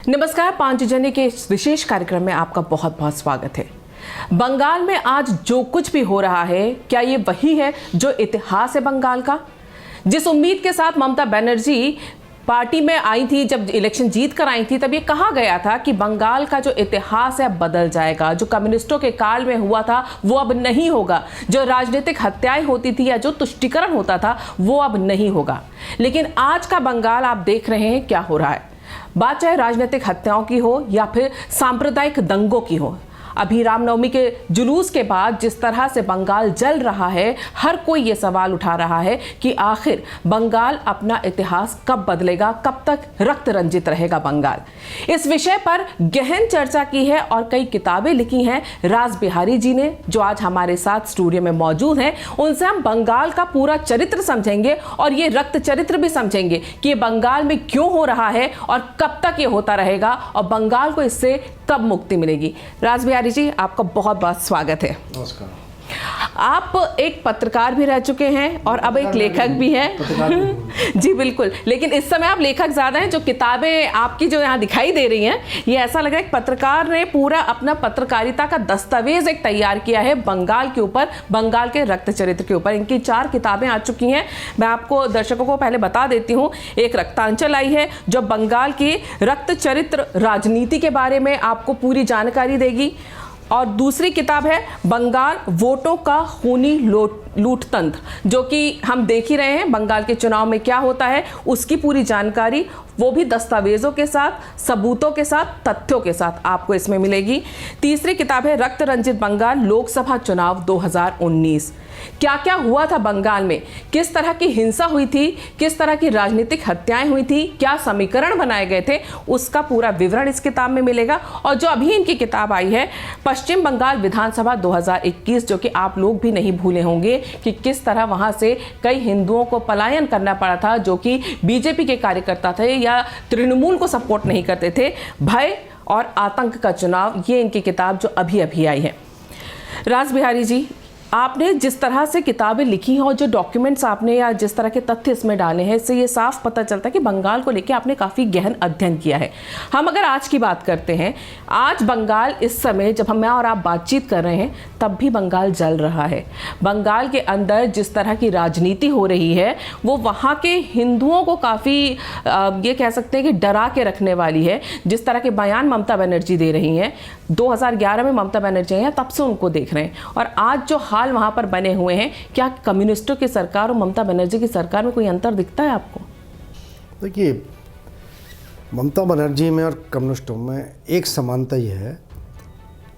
नमस्कार, पांचजन्य के इस विशेष कार्यक्रम में आपका बहुत बहुत स्वागत है। बंगाल में आज जो कुछ भी हो रहा है, क्या ये वही है जो इतिहास है बंगाल का? जिस उम्मीद के साथ ममता बनर्जी पार्टी में आई थी, जब इलेक्शन जीत कर आई थी, तब ये कहा गया था कि बंगाल का जो इतिहास है बदल जाएगा। जो कम्युनिस्टों के काल में हुआ था वो अब नहीं होगा। जो राजनीतिक हत्याएं होती थी या जो तुष्टीकरण होता था वो अब नहीं होगा। लेकिन आज का बंगाल आप देख रहे हैं क्या हो रहा है। बात चाहे राजनीतिक हत्याओं की हो या फिर सांप्रदायिक दंगों की हो। अभी रामनवमी के जुलूस के बाद जिस तरह से बंगाल जल रहा है, हर कोई ये सवाल उठा रहा है कि आखिर बंगाल अपना इतिहास कब बदलेगा, कब तक रक्त रंजित रहेगा बंगाल। इस विषय पर गहन चर्चा की है और कई किताबें लिखी हैं राज बिहारी जी ने, जो आज हमारे साथ स्टूडियो में मौजूद हैं। उनसे हम बंगाल का पूरा चरित्र समझेंगे और ये रक्त चरित्र भी समझेंगे कि ये बंगाल में क्यों हो रहा है और कब तक ये होता रहेगा और बंगाल को इससे कब मुक्ति मिलेगी। राज बिहारी जी, आपका बहुत बहुत स्वागत है। नमस्कार। आप एक पत्रकार भी रह चुके हैं और अब एक लेखक भी हैं। जी बिल्कुल, लेकिन इस समय आप लेखक ज़्यादा हैं। जो किताबें आपकी जो यहाँ दिखाई दे रही हैं, ये ऐसा लग रहा है कि पत्रकार ने पूरा अपना पत्रकारिता का दस्तावेज एक तैयार किया है बंगाल के ऊपर, बंगाल के रक्त चरित्र के ऊपर। इनकी 4 किताबें आ चुकी हैं। मैं आपको दर्शकों को पहले बता देती हूँ। एक रक्तांचल आई है जो बंगाल की रक्त चरित्र राजनीति के बारे में आपको पूरी जानकारी देगी, और दूसरी किताब है बंगाल वोटों का खूनी लूटतंत्र, जो कि हम देख ही रहे हैं बंगाल के चुनाव में क्या होता है, उसकी पूरी जानकारी, वो भी दस्तावेजों के साथ, सबूतों के साथ, तथ्यों के साथ आपको इसमें मिलेगी। तीसरी किताब है रक्त रंजित बंगाल लोकसभा चुनाव 2019। क्या क्या हुआ था बंगाल में, किस तरह की हिंसा हुई थी, किस तरह की राजनीतिक हत्याएं हुई थी, क्या समीकरण बनाए गए थे, उसका पूरा विवरण इस किताब में मिलेगा। और जो अभी इनकी किताब आई है पश्चिम बंगाल विधानसभा 2021, जो कि आप लोग भी नहीं भूले होंगे कि किस तरह वहां से कई हिंदुओं को पलायन करना पड़ा था, जो कि बीजेपी के कार्यकर्ता थे या तृणमूल को सपोर्ट नहीं करते थे। भय और आतंक का चुनाव, ये इनकी किताब जो अभी अभी आई है। राज बिहारी जी, आपने जिस तरह से किताबें लिखी हैं और जो डॉक्यूमेंट्स आपने या जिस तरह के तथ्य इसमें डाले हैं, इससे ये साफ पता चलता है कि बंगाल को लेकर आपने काफ़ी गहन अध्ययन किया है। हम अगर आज की बात करते हैं, आज बंगाल इस समय जब मैं और आप बातचीत कर रहे हैं तब भी बंगाल जल रहा है। बंगाल के अंदर जिस तरह की राजनीति हो रही है वो वहाँ के हिंदुओं को काफ़ी ये कह सकते हैं कि डरा के रखने वाली है। जिस तरह के बयान ममता बनर्जी दे रही हैं, 2011 में ममता बनर्जी हैं, तब से उनको देख रहे हैं, और आज जो हाल वहाँ पर बने हुए हैं, क्या कम्युनिस्टों की सरकार और ममता बनर्जी की सरकार में कोई अंतर दिखता है आपको? देखिए, ममता बनर्जी में और कम्युनिस्टों में एक समानता यह है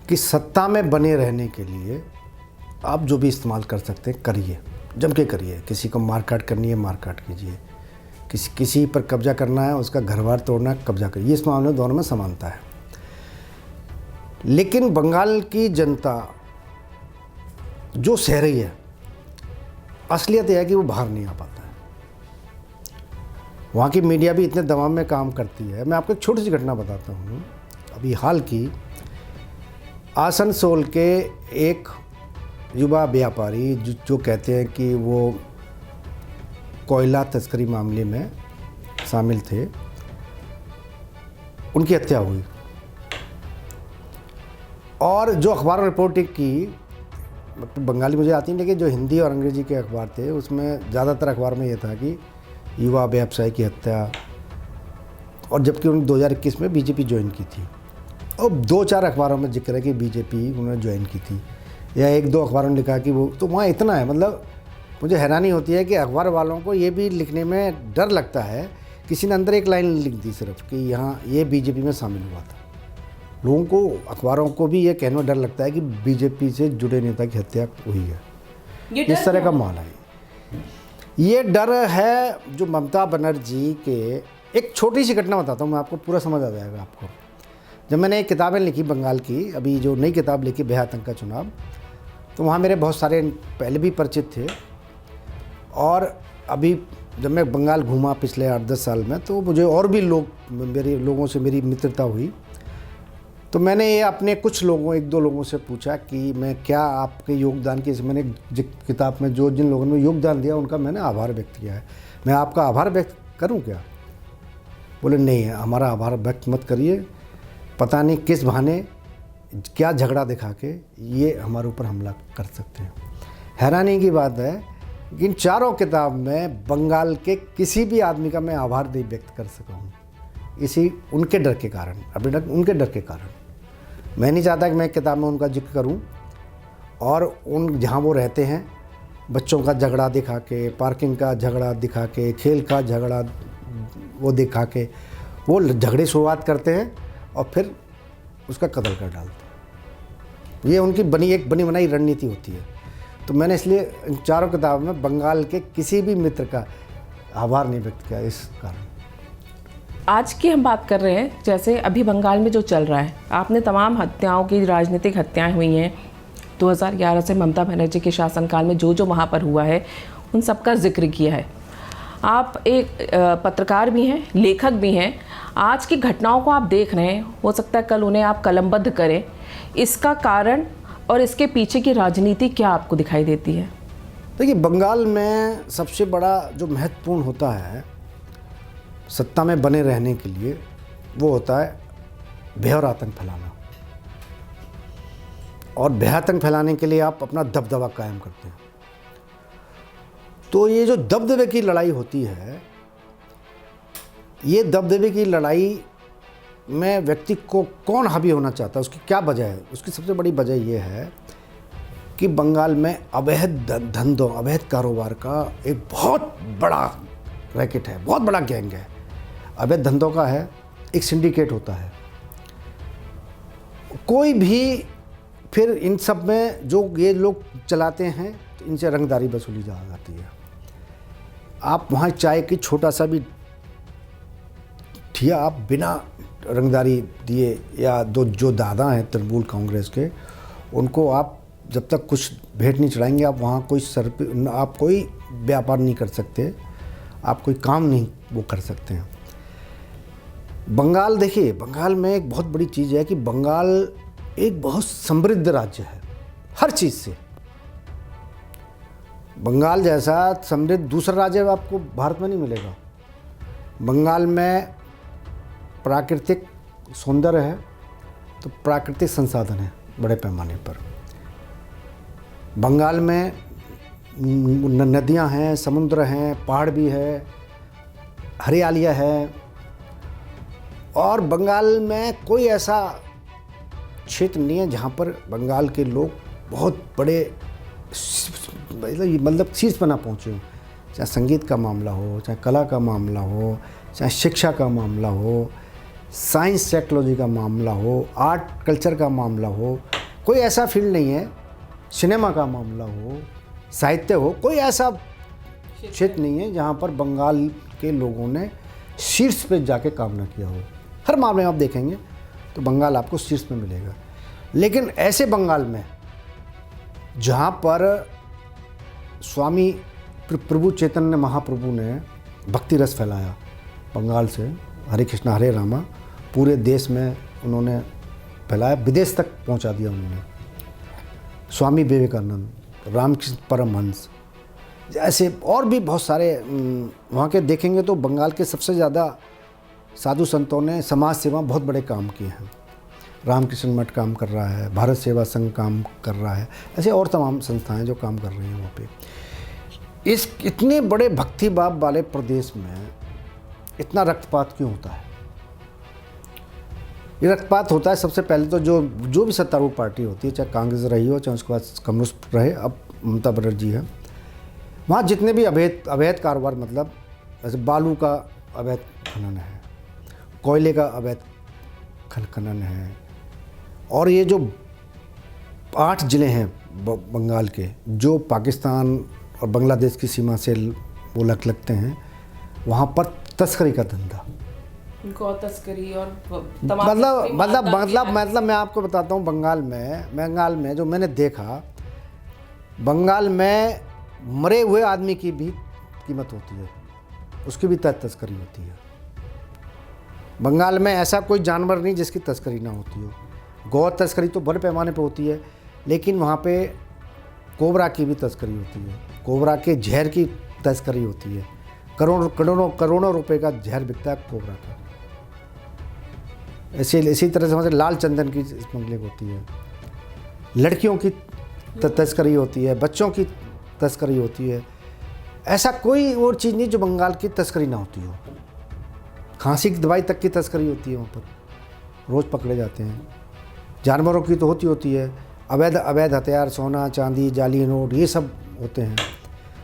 कि सत्ता में बने रहने के लिए आप जो भी इस्तेमाल कर सकते हैं करिए, जम के करिए। किसी को मारकाट करनी है मारकाट कीजिए, किसी पर कब्जा करना है, उसका घर बार तोड़ना है, कब्जा करिए। इस मामले में दोनों में समानता है। लेकिन बंगाल की जनता जो सह रही है, असलियत यह है कि वो बाहर नहीं आ पाता है। वहाँ की मीडिया भी इतने दबाव में काम करती है। मैं आपको एक छोटी सी घटना बताता हूँ। अभी हाल की आसनसोल के एक युवा व्यापारी जो कहते हैं कि वो कोयला तस्करी मामले में शामिल थे, उनकी हत्या हुई। और जो अखबार ने रिपोर्ट की, बंगाली मुझे आती नहीं, लेकिन जो हिंदी और अंग्रेजी के अखबार थे उसमें ज़्यादातर अखबार में ये था कि युवा व्यवसायी की हत्या, और जबकि उन्होंने 2021 में बीजेपी ज्वाइन की थी। और 2-4 अखबारों में जिक्र है कि बीजेपी उन्होंने ज्वाइन की थी, या 1-2 अखबारों ने लिखा कि वो, तो वहाँ इतना है। मतलब मुझे हैरानी होती है कि अखबार वालों को ये भी लिखने में डर लगता है। किसी ने अंदर एक लाइन लिख दी सिर्फ कि यहाँ ये बीजेपी में शामिल हुआ था। लोगों को, अखबारों को भी ये कहने में डर लगता है कि बीजेपी से जुड़े नेता की हत्या हुई है। इस तरह का माहौल है। ये डर है जो ममता बनर्जी के। एक छोटी सी घटना बताता हूँ मैं आपको, पूरा समझ आ जाएगा आपको। जब मैंने एक किताबें लिखी बंगाल की, अभी जो नई किताब लिखी भय आतंक का चुनाव, तो वहाँ मेरे बहुत सारे पहले भी परिचित थे, और अभी जब मैं बंगाल घूमा पिछले 8-10 साल में, तो मुझे और भी मेरे लोगों से मेरी मित्रता हुई। तो मैंने ये अपने कुछ लोगों, 1-2 लोगों से पूछा कि मैं क्या आपके योगदान की, मैंने किताब में जो जिन लोगों ने योगदान दिया उनका मैंने आभार व्यक्त किया है, मैं आपका आभार व्यक्त करूं क्या? बोले नहीं है, हमारा आभार व्यक्त मत करिए, पता नहीं किस बहाने क्या झगड़ा दिखा के ये हमारे ऊपर हमला कर सकते हैं। हैरानी की बात है कि इन चारों किताब में बंगाल के किसी भी आदमी का मैं आभार नहीं व्यक्त कर सका हूँ, इसी उनके डर के कारण, उनके डर के कारण। मैं नहीं चाहता कि मैं किताब में उनका जिक्र करूँ, और उन जहाँ वो रहते हैं बच्चों का झगड़ा दिखा के, पार्किंग का झगड़ा दिखा के, खेल का झगड़ा वो दिखा के वो झगड़े शुरुआत करते हैं और फिर उसका कत्ल कर डालते हैं। ये उनकी बनी बनाई रणनीति होती है। तो मैंने इसलिए इन चारों किताबों में बंगाल के किसी भी मित्र का आभार नहीं व्यक्त किया इस कारण। आज की हम बात कर रहे हैं, जैसे अभी बंगाल में जो चल रहा है, आपने तमाम हत्याओं की, राजनीतिक हत्याएं हुई हैं 2011 से ममता बनर्जी के शासनकाल में, जो वहाँ पर हुआ है उन सब का जिक्र किया है। आप एक पत्रकार भी हैं, लेखक भी हैं, आज की घटनाओं को आप देख रहे हैं, हो सकता है कल उन्हें आप कलमबद्ध करें। इसका कारण और इसके पीछे की राजनीति क्या आपको दिखाई देती है? देखिए, बंगाल में सबसे बड़ा जो महत्वपूर्ण होता है सत्ता में बने रहने के लिए, वो होता है भय और आतंक फैलाना। और भय आतंक फैलाने के लिए आप अपना दबदबा कायम करते हैं। तो ये जो दबदबे की लड़ाई होती है, ये दबदबे की लड़ाई में व्यक्ति को कौन हावी होना चाहता है, उसकी क्या वजह है? उसकी सबसे बड़ी वजह यह है कि बंगाल में अवैध धंधों, अवैध कारोबार का एक बहुत बड़ा रैकेट है, बहुत बड़ा गैंग है। अवैध धंधों का है, एक सिंडिकेट होता है। कोई भी फिर इन सब में जो ये लोग चलाते हैं, तो इनसे रंगदारी वसूली जाती है। आप वहाँ चाय की छोटा सा भी ठिया आप बिना रंगदारी दिए, या जो दादा हैं तृणमूल कांग्रेस के, उनको आप जब तक कुछ भेंट नहीं चढ़ाएंगे, आप वहाँ आप कोई व्यापार नहीं कर सकते, आप कोई काम नहीं वो कर सकते हैं। बंगाल, देखिए, बंगाल में एक बहुत बड़ी चीज़ है कि बंगाल एक बहुत समृद्ध राज्य है हर चीज़ से। बंगाल जैसा समृद्ध दूसरा राज्य आपको भारत में नहीं मिलेगा। बंगाल में प्राकृतिक सौंदर्य है, तो प्राकृतिक संसाधन है बड़े पैमाने पर। बंगाल में नदियां हैं, समुद्र हैं, पहाड़ भी है, हरियालियाँ है। और बंगाल में कोई ऐसा क्षेत्र नहीं है जहाँ पर बंगाल के लोग बहुत बड़े मतलब शीर्ष पर ना पहुँचे हों। चाहे संगीत का मामला हो, चाहे कला का मामला हो, चाहे शिक्षा का मामला हो, साइंस टेक्नोलॉजी का मामला हो, आर्ट कल्चर का मामला हो, कोई ऐसा फील्ड नहीं है, सिनेमा का मामला हो, साहित्य हो, कोई ऐसा क्षेत्र नहीं है जहाँ पर बंगाल के लोगों ने शीर्ष पे जाके काम ना किया हो। हर मामले में आप देखेंगे तो बंगाल आपको शीर्ष पे मिलेगा। लेकिन ऐसे बंगाल में जहाँ पर स्वामी प्रभु चैतन्य महाप्रभु ने भक्ति रस फैलाया बंगाल से, हरे कृष्णा हरे रामा, पूरे देश में उन्होंने फैलाया, विदेश तक पहुंचा दिया उन्होंने। स्वामी विवेकानंद, रामकृष्ण परमहंस जैसे और भी बहुत सारे वहाँ के देखेंगे तो बंगाल के सबसे ज़्यादा साधु संतों ने समाज सेवा बहुत बड़े काम किए हैं। रामकृष्ण मठ काम कर रहा है, भारत सेवा संघ काम कर रहा है, ऐसे और तमाम संस्थाएं जो काम कर रही हैं वहाँ पे। इस इतने बड़े भक्ति भाव वाले प्रदेश में इतना रक्तपात क्यों होता है? ये रक्तपात होता है सबसे पहले तो जो भी सत्तारूढ़ पार्टी होती है, चाहे कांग्रेस रही हो, चाहे उसके बाद कम्युनिस्ट रहे, अब ममता बनर्जी है, वहाँ जितने भी अवैध कारोबार, मतलब जैसे बालू का अवैध खनन है, कोयले का अवैध खनन है, और ये जो 8 ज़िले हैं बंगाल के जो पाकिस्तान और बांग्लादेश की सीमा से वो लगते हैं, वहाँ पर तस्करी का धंधा, गौ तस्करी और मतलब मैं आपको बताता हूँ, बंगाल में जो मैंने देखा, बंगाल में मरे हुए आदमी की भी कीमत होती है, उसकी भी तस्करी होती है। बंगाल में ऐसा कोई जानवर नहीं जिसकी तस्करी ना होती हो। गौ तस्करी तो बड़े पैमाने पे होती है, लेकिन वहाँ पे कोबरा की भी तस्करी होती है, कोबरा के जहर की तस्करी होती है। करोड़ों रुपए का जहर बिकता है कोबरा का। इसी तरह से हमारे लाल चंदन की स्मगलिंग होती है, लड़कियों की तस्करी होती है, बच्चों की तस्करी होती है। ऐसा कोई और चीज़ नहीं जो बंगाल की तस्करी ना होती हो। खांसी की दवाई तक की तस्करी होती है वहाँ पर, रोज़ पकड़े जाते हैं। जानवरों की तो होती है, अवैध हथियार, सोना चांदी, जाली नोट, ये सब होते हैं।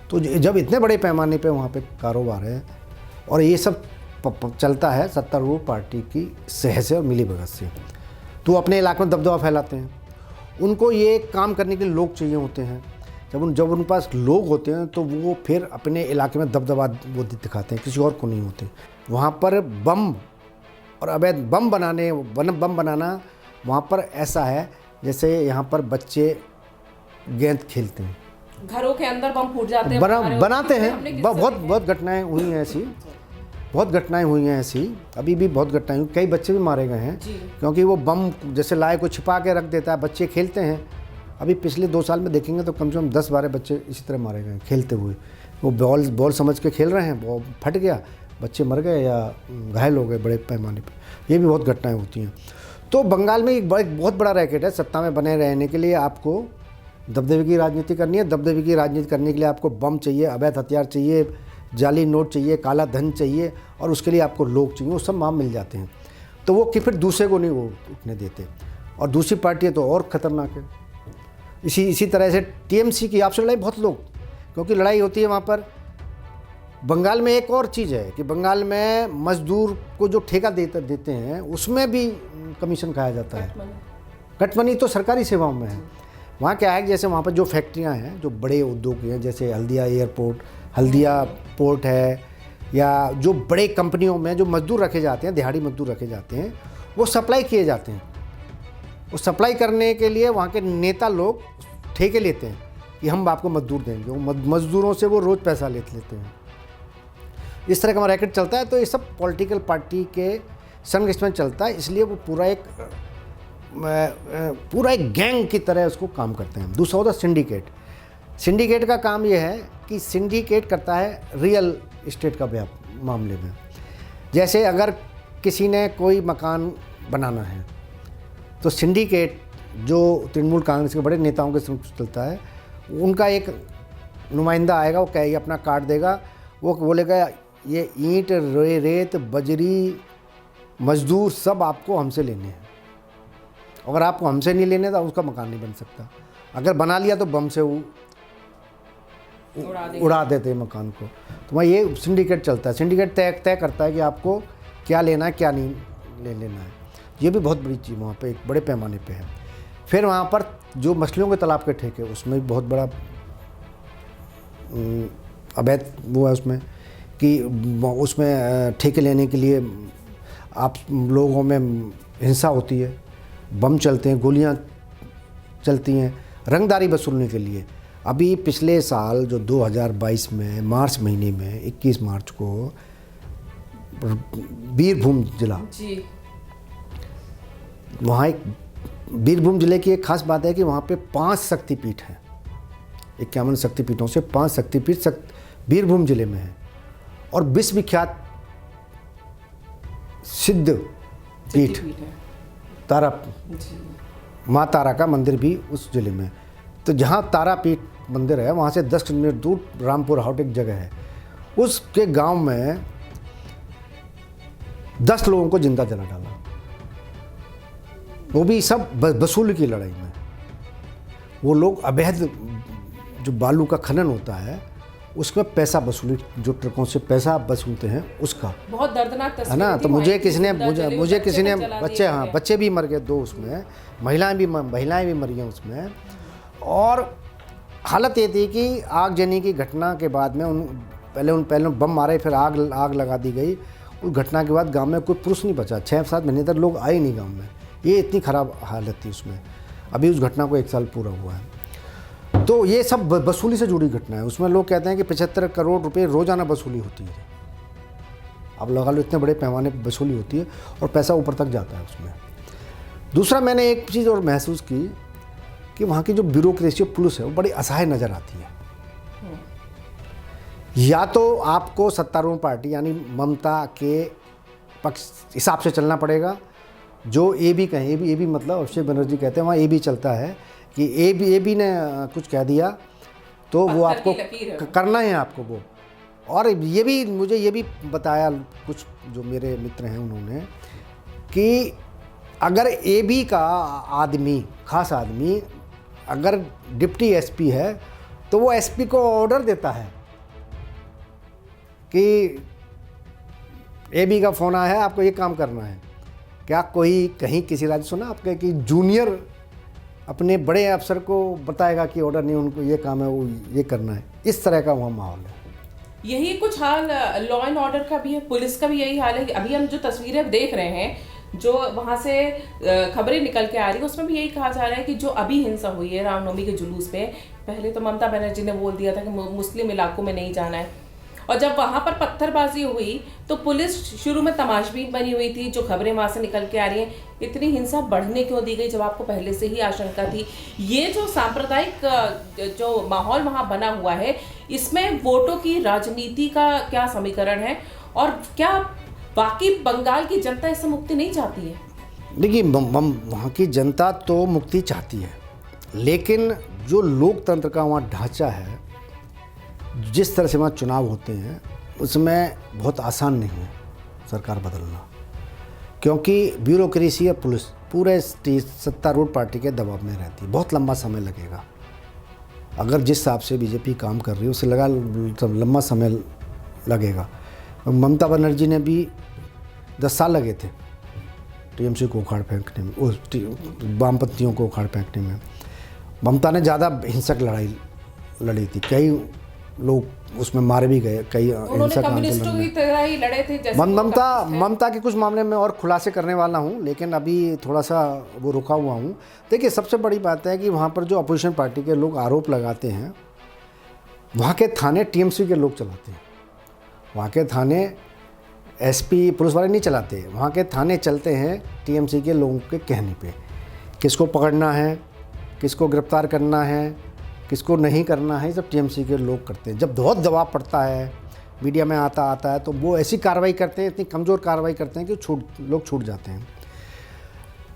तो जब इतने बड़े पैमाने पे वहाँ पे कारोबार है और ये सब चलता है सत्तारूढ़ पार्टी की सेहत से और मिलीभगत से, तो अपने इलाके में दबदबा फैलाते हैं। उनको ये काम करने के लिए लोग चाहिए होते हैं। जब उनके पास लोग होते हैं तो वो फिर अपने इलाके में दबदबा वो दिखाते हैं, किसी और को नहीं होते। वहाँ पर बम और अवैध बम बनाना वहाँ पर ऐसा है जैसे यहाँ पर बच्चे गेंद खेलते हैं, घरों के अंदर बम फूट जाते हैं, बनाते हैं। बहुत घटनाएं हुई हैं ऐसी, बहुत घटनाएं हुई हैं ऐसी, अभी भी बहुत घटनाएं हुई। कई बच्चे भी मारे गए हैं क्योंकि वो बम जैसे लाए को छिपा के रख देता है, बच्चे खेलते हैं। अभी पिछले 2 साल में देखेंगे तो कम से कम 10-12 बच्चे इसी तरह मारे गए खेलते हुए। वो बॉल समझ के खेल रहे हैं, वो फट गया, बच्चे मर गए या घायल हो गए बड़े पैमाने पर। ये भी बहुत घटनाएँ होती हैं। तो बंगाल में एक बहुत बड़ा रैकेट है। सत्ता में बने रहने के लिए आपको दबदबे की राजनीति करनी है। दबदबे की राजनीति करने के लिए आपको बम चाहिए, अवैध हथियार चाहिए, जाली नोट चाहिए, काला धन चाहिए, और उसके लिए आपको लोग चाहिए। वो सब वहाँ मिल जाते हैं। तो वो कि फिर दूसरे को नहीं वो उठने देते। और दूसरी पार्टी है तो और ख़तरनाक है। इसी तरह से टीएमसी की आपसे लड़ाई बहुत लोग, क्योंकि लड़ाई होती है वहाँ पर। बंगाल में एक और चीज़ है कि बंगाल में मजदूर को जो ठेका देते हैं उसमें भी कमीशन खाया जाता है। कटमनी तो सरकारी सेवाओं में है। वहाँ क्या है, जैसे वहाँ पर जो फैक्ट्रियाँ हैं, जो बड़े उद्योग हैं, जैसे हल्दिया एयरपोर्ट, हल्दिया पोर्ट है, या जो बड़े कंपनियों में जो मजदूर रखे जाते हैं, दिहाड़ी मजदूर रखे जाते हैं, वो सप्लाई किए जाते हैं। वो सप्लाई करने के लिए वहाँ के नेता लोग ठेके लेते हैं कि हम आपको मजदूर देंगे। वो मजदूरों से वो रोज़ पैसा लेते हैं। इस तरह का हमारा रैकेट चलता है। तो ये सब पॉलिटिकल पार्टी के संघर्ष में चलता है, इसलिए वो पूरा एक गैंग की तरह उसको काम करते हैं। दूसरा होता है सिंडिकेट। सिंडिकेट का काम ये है कि सिंडिकेट करता है रियल इस्टेट का मामले में। जैसे अगर किसी ने कोई मकान बनाना है तो सिंडिकेट जो तृणमूल कांग्रेस के बड़े नेताओं के साथ चलता है, उनका एक नुमाइंदा आएगा, वो कहेगा अपना कार्ड देगा, वो बोलेगा ये ईंट, रेत, बजरी, मजदूर सब आपको हमसे लेने हैं। अगर आपको हमसे नहीं लेने तो उसका मकान नहीं बन सकता। अगर बना लिया तो बम से उड़ा देते हैं मकान को। तो वहाँ ये सिंडिकेट चलता है। सिंडिकेट तय करता है कि आपको क्या लेना है, क्या नहीं लेना है। ये भी बहुत बड़ी चीज़ वहाँ पे एक बड़े पैमाने पे है। फिर वहाँ पर जो मछलियों के तालाब के ठेके, उसमें भी बहुत बड़ा अवैध वो है उसमें कि उसमें ठेके लेने के लिए आप लोगों में हिंसा होती है, बम चलते हैं, गोलियां चलती हैं रंगदारी वसूलने के लिए। अभी पिछले साल जो 2022 में मार्च महीने में 21 मार्च को बीरभूम जिला, वहाँ एक बीरभूम जिले की एक खास बात है कि वहाँ पे 5 शक्तिपीठ हैं। 51 शक्तिपीठों से 5 शक्तिपीठ बीरभूम जिले में है। और विश्वविख्यात सिद्ध पीठ तारा, माँ तारा का मंदिर भी उस जिले में। तो जहाँ तारापीठ मंदिर है वहाँ से 10 किलोमीटर दूर रामपुर हाउट एक जगह है, उसके गांव में 10 लोगों को जिंदा जला डाला। वो भी सब वसूली की लड़ाई में। वो लोग अवैध जो बालू का खनन होता है उसमें पैसा वसूली, जो ट्रकों से पैसा वसूलते हैं उसका। बहुत दर्दनाक तस्वीर है ना। तो मुझे किसी ने बच्चे भी मर गए 2 उसमें, महिलाएं भी मरी हैं उसमें। और हालत ये थी कि आगजनी की घटना के बाद में पहले बम मारे, फिर आग लगा दी गई। उस घटना के बाद गांव में कोई पुरुष नहीं बचा। 6-7 महीने तक लोग आए नहीं गांव में। ये इतनी ख़राब हालत थी उसमें। अभी उस घटना को 1 साल पूरा हुआ है। तो ये सब वसूली से जुड़ी घटना है। उसमें लोग कहते हैं कि 75 करोड़ रुपए रोज़ाना वसूली होती है। अब लगा लो इतने बड़े पैमाने पर वसूली होती है और पैसा ऊपर तक जाता है उसमें। दूसरा मैंने एक चीज़ और महसूस की कि वहाँ की जो ब्यूरोक्रेसी पुलिस है वो बड़ी असहाय नज़र आती है। या तो आपको सत्तारूढ़ पार्टी यानी ममता के पक्ष हिसाब से चलना पड़ेगा, जो ए बी कहें, ए बी मतलब अभिषेक बनर्जी कहते हैं, वहाँ ए बी चलता है कि ए बी ने कुछ कह दिया तो वो आपको करना है आपको वो। और ये भी मुझे ये भी बताया कुछ जो मेरे मित्र हैं उन्होंने कि अगर ए बी का आदमी, खास आदमी अगर डिप्टी एसपी है तो वो एसपी को ऑर्डर देता है कि ए बी का फ़ोन आया है, आपको ये काम करना है। क्या कोई कहीं किसी राज्य सुना आपके कि जूनियर अपने बड़े अफसर को बताएगा कि ऑर्डर नहीं, उनको ये काम है, वो ये करना है? इस तरह का वहाँ माहौल है। यही कुछ हाल लॉ एंड ऑर्डर का भी है, पुलिस का भी यही हाल है कि अभी हम जो तस्वीरें देख रहे हैं, जो वहाँ से खबरें निकल के आ रही है, उसमें भी यही कहा जा रहा है कि जो अभी हिंसा हुई है रामनवमी के जुलूस पे, पहले तो ममता बनर्जी ने बोल दिया था कि मुस्लिम इलाकों में नहीं जाना है, और जब वहाँ पर पत्थरबाजी हुई तो पुलिस शुरू में तमाशबीन बनी हुई थी, जो खबरें वहाँ से निकल के आ रही हैं। इतनी हिंसा बढ़ने क्यों दी गई जब आपको पहले से ही आशंका थी? ये जो सांप्रदायिक जो माहौल वहाँ बना हुआ है, इसमें वोटों की राजनीति का क्या समीकरण है, और क्या बाकी बंगाल की जनता इससे मुक्ति नहीं चाहती है? देखिए, वहाँ की जनता तो मुक्ति चाहती है, लेकिन जो लोकतंत्र का वहाँ ढांचा है, जिस तरह से वहाँ चुनाव होते हैं, उसमें बहुत आसान नहीं है सरकार बदलना, क्योंकि ब्यूरोक्रेसी या पुलिस पूरे सत्तारूढ़ पार्टी के दबाव में रहती है। बहुत लंबा समय लगेगा। अगर जिस हिसाब से बीजेपी काम कर रही है उसे लंबा समय लगेगा। ममता बनर्जी ने भी 10 साल लगे थे टीएमसी को उखाड़ फेंकने में, उस वामपंथियों को उखाड़ फेंकने में। ममता ने ज़्यादा हिंसक लड़ाई लड़ी थी, कई लोग उसमें मारे भी गए, कई हिंसक लड़े थे। ममता के कुछ मामले में और खुलासे करने वाला हूँ, लेकिन अभी थोड़ा सा वो रुका हुआ हूँ। देखिए, सबसे बड़ी बात है कि वहाँ पर जो अपोजिशन पार्टी के लोग आरोप लगाते हैं, वहाँ के थाने टीएमसी के लोग चलाते हैं। वहाँ के थाने एसपी पुलिस वाले नहीं चलाते, वहाँ के थाने चलते हैं टीएमसी के लोगों के कहने पे। किसको पकड़ना है, किसको गिरफ्तार करना है, किसको नहीं करना है, सब टीएमसी के लोग करते हैं। जब बहुत दबाव पड़ता है, मीडिया में आता है, तो वो ऐसी कार्रवाई करते हैं, इतनी कमज़ोर कार्रवाई करते हैं कि लोग छूट जाते हैं।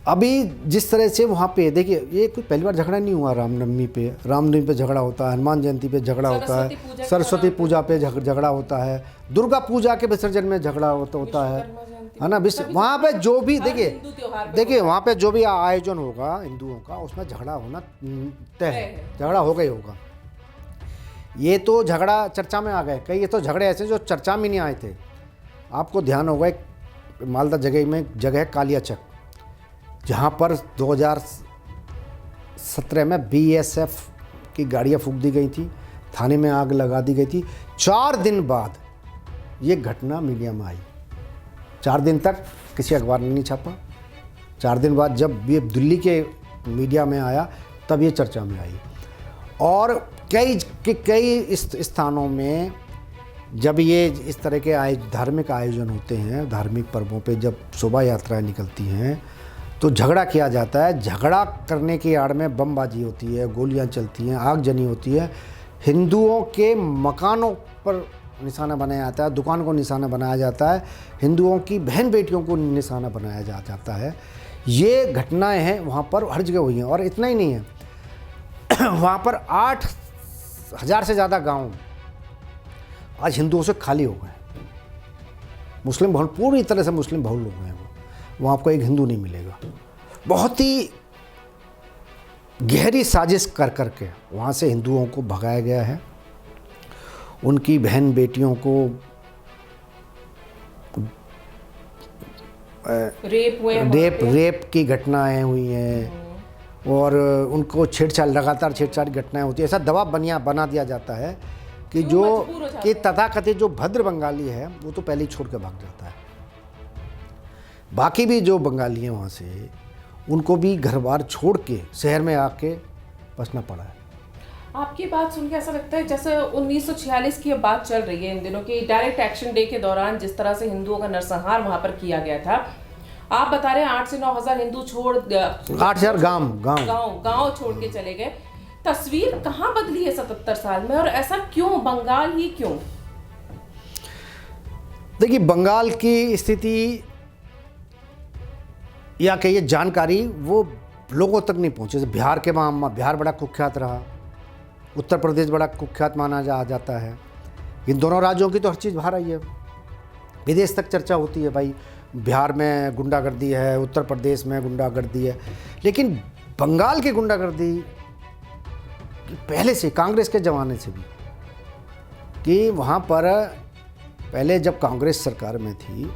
अभी जिस तरह से वहाँ पे देखिए, ये कोई पहली बार झगड़ा नहीं हुआ। रामनवमी पे झगड़ा होता है, हनुमान जयंती पे झगड़ा होता है, सरस्वती पूजा पे झगड़ा होता है, दुर्गा पूजा के विसर्जन में झगड़ा होता है ना। वहाँ पे जो भी देखिए वहाँ पे जो भी आयोजन होगा हिंदुओं का, उसमें झगड़ा होना तय है, झगड़ा होगा ही होगा। ये तो झगड़ा चर्चा में आ गए, कई ये तो झगड़े ऐसे जो चर्चा में नहीं आए थे। आपको ध्यान होगा, एक मालदा जगह है कालियाचक, जहाँ पर 2017 में बीएसएफ की गाड़ियाँ फूंक दी गई थी, थाने में आग लगा दी गई थी। 4 दिन बाद ये घटना मीडिया में आई। 4 दिन तक किसी अखबार ने नहीं छापा। 4 दिन बाद जब ये दिल्ली के मीडिया में आया, तब ये चर्चा में आई। और कई स्थानों में जब ये इस तरह के धार्मिक आयोजन होते हैं, धार्मिक पर्वों पे जब शोभा यात्राएं निकलती हैं, तो झगड़ा किया जाता है। झगड़ा करने की आड़ में बमबाजी होती है, गोलियां चलती हैं, आगजनी होती है। हिंदुओं के मकानों पर निशाना बनाया जाता है, दुकान को निशाना बनाया जाता है, हिंदुओं की बहन बेटियों को निशाना बनाया जाता है। ये घटनाएं हैं वहाँ पर हर जगह हुई हैं। और इतना ही नहीं है, वहाँ पर 8,000 से ज़्यादा गांव आज हिंदुओं से खाली हो गए। मुस्लिम बहुल, पूरी तरह से मुस्लिम बहुल हो गए हैं। वहाँ आपको एक हिंदू नहीं मिलेगा। बहुत ही गहरी साजिश कर करके वहाँ से हिंदुओं को भगाया गया है। उनकी बहन बेटियों को रेप की घटनाएं हुई हैं, और उनको लगातार छेड़छाड़ घटनाएं होती है। ऐसा दबाव बना दिया जाता है कि तथाकथित जो भद्र बंगाली है वो तो पहले ही छोड़ के भाग जाता है। बाकी भी जो बंगाली हैं वहाँ से, उनको भी घर बार छोड़ के शहर में आके बसना पड़ा है। आपकी बात सुन के ऐसा लगता है जैसे 1946 की बात चल रही है इन दिनों की। डायरेक्ट एक्शन डे के दौरान जिस तरह से हिंदुओं का नरसंहार वहाँ पर किया गया था, आप बता रहे हैं 8 से 9 हज़ार हिंदू 8,000 गांव छोड़ के चले गए। तस्वीर कहाँ बदली है 77 साल में, और ऐसा क्यों, बंगाल ही क्यों? देखिए, बंगाल की स्थिति या कहिए जानकारी वो लोगों तक नहीं पहुँची। जैसे बिहार के बिहार बड़ा कुख्यात रहा, उत्तर प्रदेश बड़ा कुख्यात माना जाता है। इन दोनों राज्यों की तो हर चीज़ बाहर आई है, विदेश तक चर्चा होती है, भाई बिहार में गुंडागर्दी है, उत्तर प्रदेश में गुंडागर्दी है। लेकिन बंगाल की गुंडागर्दी पहले से, कांग्रेस के ज़माने से भी, कि वहाँ पर पहले जब कांग्रेस सरकार में थी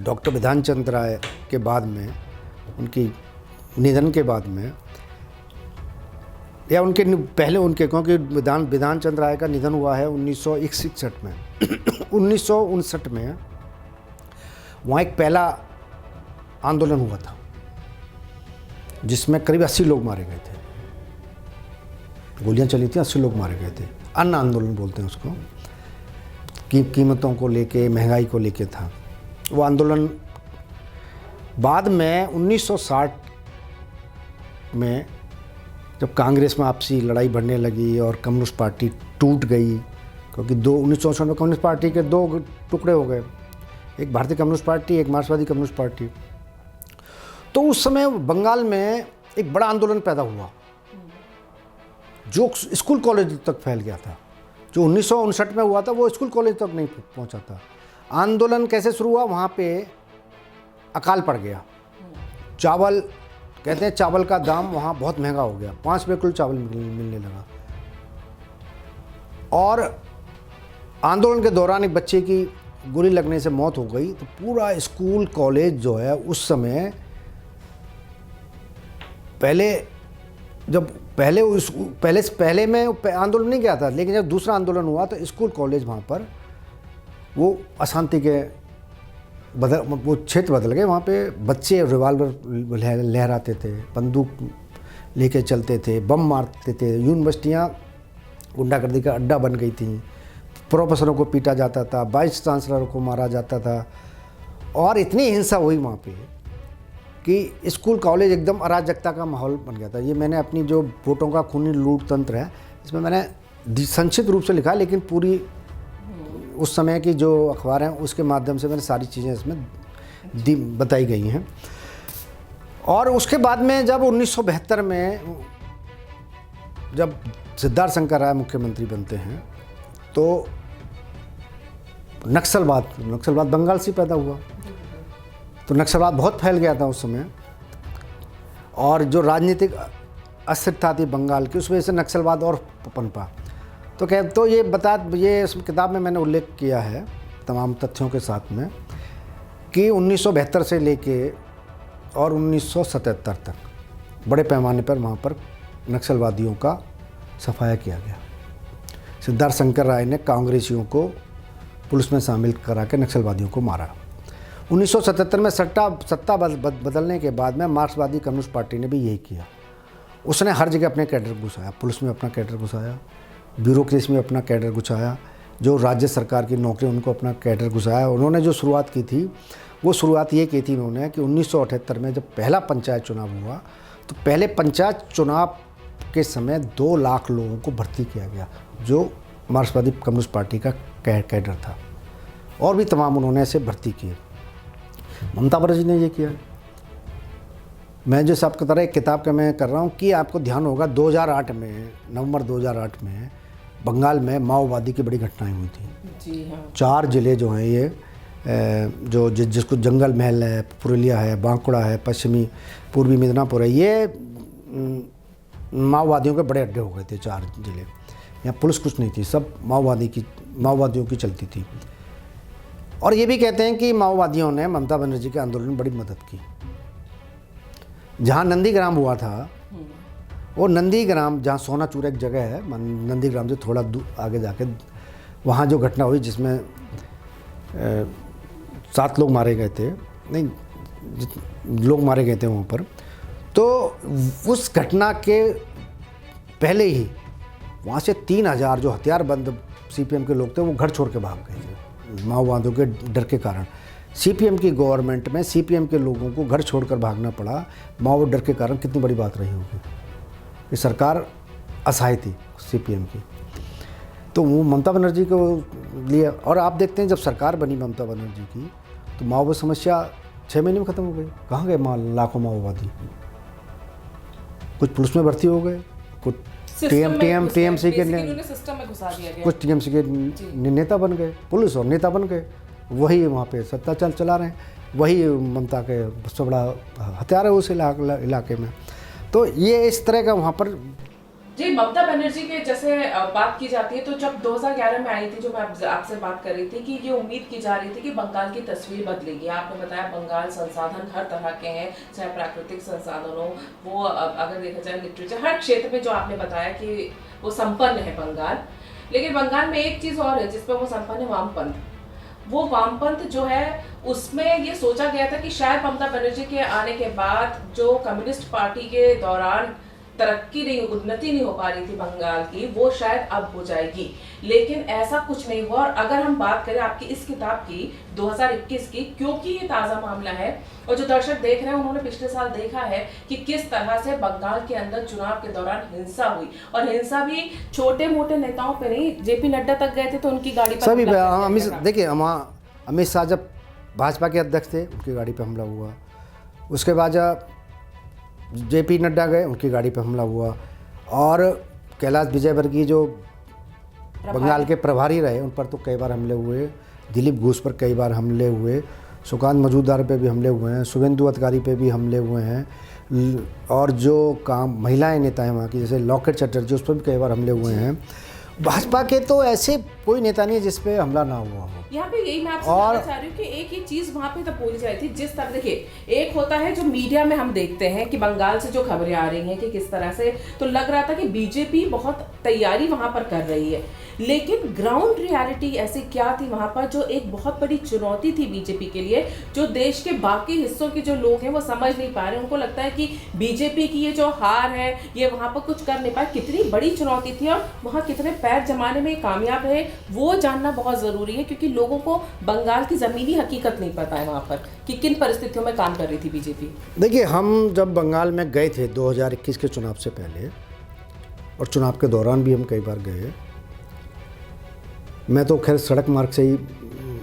डॉक्टर विधान चंद्र राय के बाद में, उनकी निधन के बाद में, या उनके पहले उनके, क्योंकि विधान चंद्र राय का निधन हुआ है 1961 में 1959 में वहाँ एक पहला आंदोलन हुआ था जिसमें करीब 80 लोग मारे गए थे, गोलियां चली थी, 80 लोग मारे गए थे। अन्न आंदोलन बोलते हैं उसको, कीमतों को लेके, महंगाई को लेके था वो आंदोलन। बाद में 1960 में जब कांग्रेस में आपसी लड़ाई बढ़ने लगी और कम्युनिस्ट पार्टी टूट गई, क्योंकि 1964 में कम्युनिस्ट पार्टी के 2 टुकड़े हो गए, एक भारतीय कम्युनिस्ट पार्टी, एक मार्क्सवादी कम्युनिस्ट पार्टी। तो उस समय बंगाल में एक बड़ा आंदोलन पैदा हुआ जो स्कूल कॉलेज तक फैल गया था। जो 1959 में हुआ था वो स्कूल कॉलेज तक नहीं पहुंचा था। आंदोलन कैसे शुरू हुआ? वहाँ पे अकाल पड़ गया, चावल, कहते हैं चावल का दाम वहाँ बहुत महंगा हो गया, 5 रुपये किलो चावल मिलने लगा। और आंदोलन के दौरान एक बच्चे की गोली लगने से मौत हो गई। तो पूरा स्कूल कॉलेज जो है उस समय, पहले में आंदोलन नहीं किया था, लेकिन जब दूसरा आंदोलन हुआ तो स्कूल कॉलेज वहाँ पर वो अशांति के वो क्षेत्र बदल गए। वहाँ पे बच्चे रिवाल्वर लहराते थे, बंदूक लेके चलते थे, बम मारते थे, यूनिवर्सिटियाँ गुंडागर्दी का अड्डा बन गई थी, प्रोफेसरों को पीटा जाता था, वाइस चांसलरों को मारा जाता था। और इतनी हिंसा हुई वहाँ पे कि स्कूल कॉलेज एकदम अराजकता का माहौल बन गया था। ये मैंने अपनी जो वोटों का खूनी लूट तंत्र है, इसमें मैंने संक्षिप्त रूप से लिखा, लेकिन पूरी उस समय की जो अखबार हैं उसके माध्यम से मैंने सारी चीज़ें इसमें बताई गई हैं। और उसके बाद में जब 1972 में जब सिद्धार्थ राय मुख्यमंत्री बनते हैं तो नक्सलवाद बंगाल से पैदा हुआ। तो नक्सलवाद बहुत फैल गया था उस समय, और जो राजनीतिक अस्थिरता थी बंगाल की, उस वजह से नक्सलवाद और पनपा। तो ये इस किताब में मैंने उल्लेख किया है तमाम तथ्यों के साथ में कि 1972 से लेके और 1977 तक बड़े पैमाने पर वहाँ पर नक्सलवादियों का सफाया किया गया। सिद्धार्थ शंकर राय ने कांग्रेसियों को पुलिस में शामिल करा के नक्सलवादियों को मारा। 1977 में सत्ता बदलने के बाद में मार्क्सवादी कम्युनिस्ट पार्टी ने भी यही किया। उसने हर जगह अपने कैडर घुसाया, पुलिस में अपना कैडर घुसाया, ब्यूरोक्रेसी में अपना कैडर घुसाया, जो राज्य सरकार की नौकरी उनको अपना कैडर घुसाया। उन्होंने जो शुरुआत की थी वो शुरुआत ये की थी उन्होंने कि 1978 में जब पहला पंचायत चुनाव हुआ तो पहले पंचायत चुनाव के समय 2 लाख लोगों को भर्ती किया गया, जो मार्क्सवादी कम्युनिस्ट पार्टी का कैडर था, और भी तमाम उन्होंने ऐसे भर्ती किए। ममता बनर्जी ने ये किया। मैं जो आपकी तरह एक किताब का मैं कर रहा हूँ कि आपको ध्यान होगा 2008 में, नवंबर 2008 में बंगाल में माओवादी की बड़ी घटनाएं हुई थी। जी हाँ। 4 जिले जो हैं ये जिसको जंगल महल है, पुरुलिया है, बांकुड़ा है, पश्चिमी पूर्वी मिदनापुर है, ये माओवादियों के बड़े अड्डे हो गए थे। 4 जिले, यहाँ पुलिस कुछ नहीं थी, सब माओवादियों की चलती थी। और ये भी कहते हैं कि माओवादियों ने ममता बनर्जी के आंदोलन में बड़ी मदद की। जहाँ नंदीग्राम हुआ था, वो नंदीग्राम, जहाँ सोनाचूर एक जगह है, नंदीग्राम से थोड़ा आगे जाके वहाँ जो घटना हुई जिसमें 7 लोग मारे गए थे, लोग मारे गए थे वहाँ पर, तो उस घटना के पहले ही वहाँ से 3000 जो हथियारबंद सीपीएम के लोग थे वो घर छोड़ के भाग गए थे माओवादियों के डर के कारण। सीपीएम की गवर्नमेंट में सीपीएम के लोगों को घर छोड़कर भागना पड़ा माओवादी डर के कारण। कितनी बड़ी बात रही होगी। ये सरकार असहाय थी सीपीएम की, तो वो ममता बनर्जी को लिए। और आप देखते हैं जब सरकार बनी ममता बनर्जी की तो माओवादी समस्या 6 महीने में ख़त्म हो गई। कहाँ गए लाखों माओवादी? कुछ पुलिस में भर्ती हो गए, कुछ टीएमसी के सिस्टम में घुसा दिया गया, कुछ टीएमसी के नेता बन गए, पुलिस और नेता बन गए, वही वहाँ पे सत्ता चला रहे हैं, वही ममता के सबसे बड़ा हथियार है उस इलाके में। तो ये इस तरह का वहाँ पर जी। ममता बनर्जी के जैसे बात की जाती है तो जब 2011 में आई थी, जो मैं आपसे बात कर रही थी कि ये उम्मीद की जा रही थी कि बंगाल की तस्वीर बदलेगी। आपने बताया बंगाल संसाधन हर तरह के हैं, चाहे प्राकृतिक संसाधन हो, वो अगर देखा जाए लिटरेचर, हर क्षेत्र में जो आपने बताया कि वो संपन्न है बंगाल। लेकिन बंगाल में एक चीज़ और है जिसपे वो संपन्न है, वामपंथ। वो वामपंथ जो है उसमें ये सोचा गया था कि शायद ममता बनर्जी के आने के बाद जो कम्युनिस्ट पार्टी के दौरान तरक्की नहीं, उन्नति नहीं हो पा रही थी बंगाल की, वो शायद अब हो जाएगी। लेकिन ऐसा कुछ नहीं हुआ। और अगर हम बात करें आपकी इस किताब की 2021 की, क्योंकि ये ताज़ा मामला है और जो दर्शक देख रहे हैं उन्होंने पिछले साल देखा है कि किस तरह से बंगाल के अंदर चुनाव के दौरान हिंसा हुई, और हिंसा भी छोटे मोटे नेताओं पे नहीं, जेपी नड्डा तक गए थे तो उनकी गाड़ी पर सभी देखिए, अमित शाह जब भाजपा के अध्यक्ष थे उनकी गाड़ी पर हमला हुआ, उसके बाद जेपी नड्डा गए उनकी गाड़ी पे हमला हुआ, और कैलाश विजयवर्गीय जो बंगाल के प्रभारी रहे उन पर तो कई बार हमले हुए, दिलीप घोष पर कई बार हमले हुए, सुकांत मजूमदार पे भी हमले हुए हैं, शुभेंदु अधिकारी पे भी हमले हुए हैं, और जो महिलाएं नेता हैं वहाँ की जैसे लॉकेट चटर्जी उस पर भी कई बार हमले हुए हैं। भाजपा के तो ऐसे कोई नेता नहीं है जिस पे हमला ना हुआ हो। यहाँ पे यही मैं आपसे जानना चाह रही हूँ कि एक ही चीज वहाँ पे तब बोली जा रही थी, जिस तरह देखिए, एक होता है जो मीडिया में हम देखते हैं कि बंगाल से जो खबरें आ रही हैं कि किस तरह से, तो लग रहा था कि बीजेपी बहुत तैयारी वहाँ पर कर रही है, लेकिन ग्राउंड रियलिटी ऐसी क्या थी वहाँ पर जो एक बहुत बड़ी चुनौती थी बीजेपी के लिए, जो देश के बाकी हिस्सों के जो लोग हैं वो समझ नहीं पा रहे। उनको लगता है कि बीजेपी की ये जो हार है ये वहाँ पर कुछ कर नहीं पाए, कितनी बड़ी चुनौती थी और वहाँ कितने पैर जमाने में कामयाब रहे, वो जानना बहुत ज़रूरी है, क्योंकि लोगों को बंगाल की ज़मीनी हकीकत नहीं पता है वहाँ पर कि किन परिस्थितियों में काम कर रही थी बीजेपी। देखिए, हम जब बंगाल में गए थे 2021 के चुनाव से पहले, और चुनाव के दौरान भी हम कई बार गए। मैं तो खैर सड़क मार्ग से ही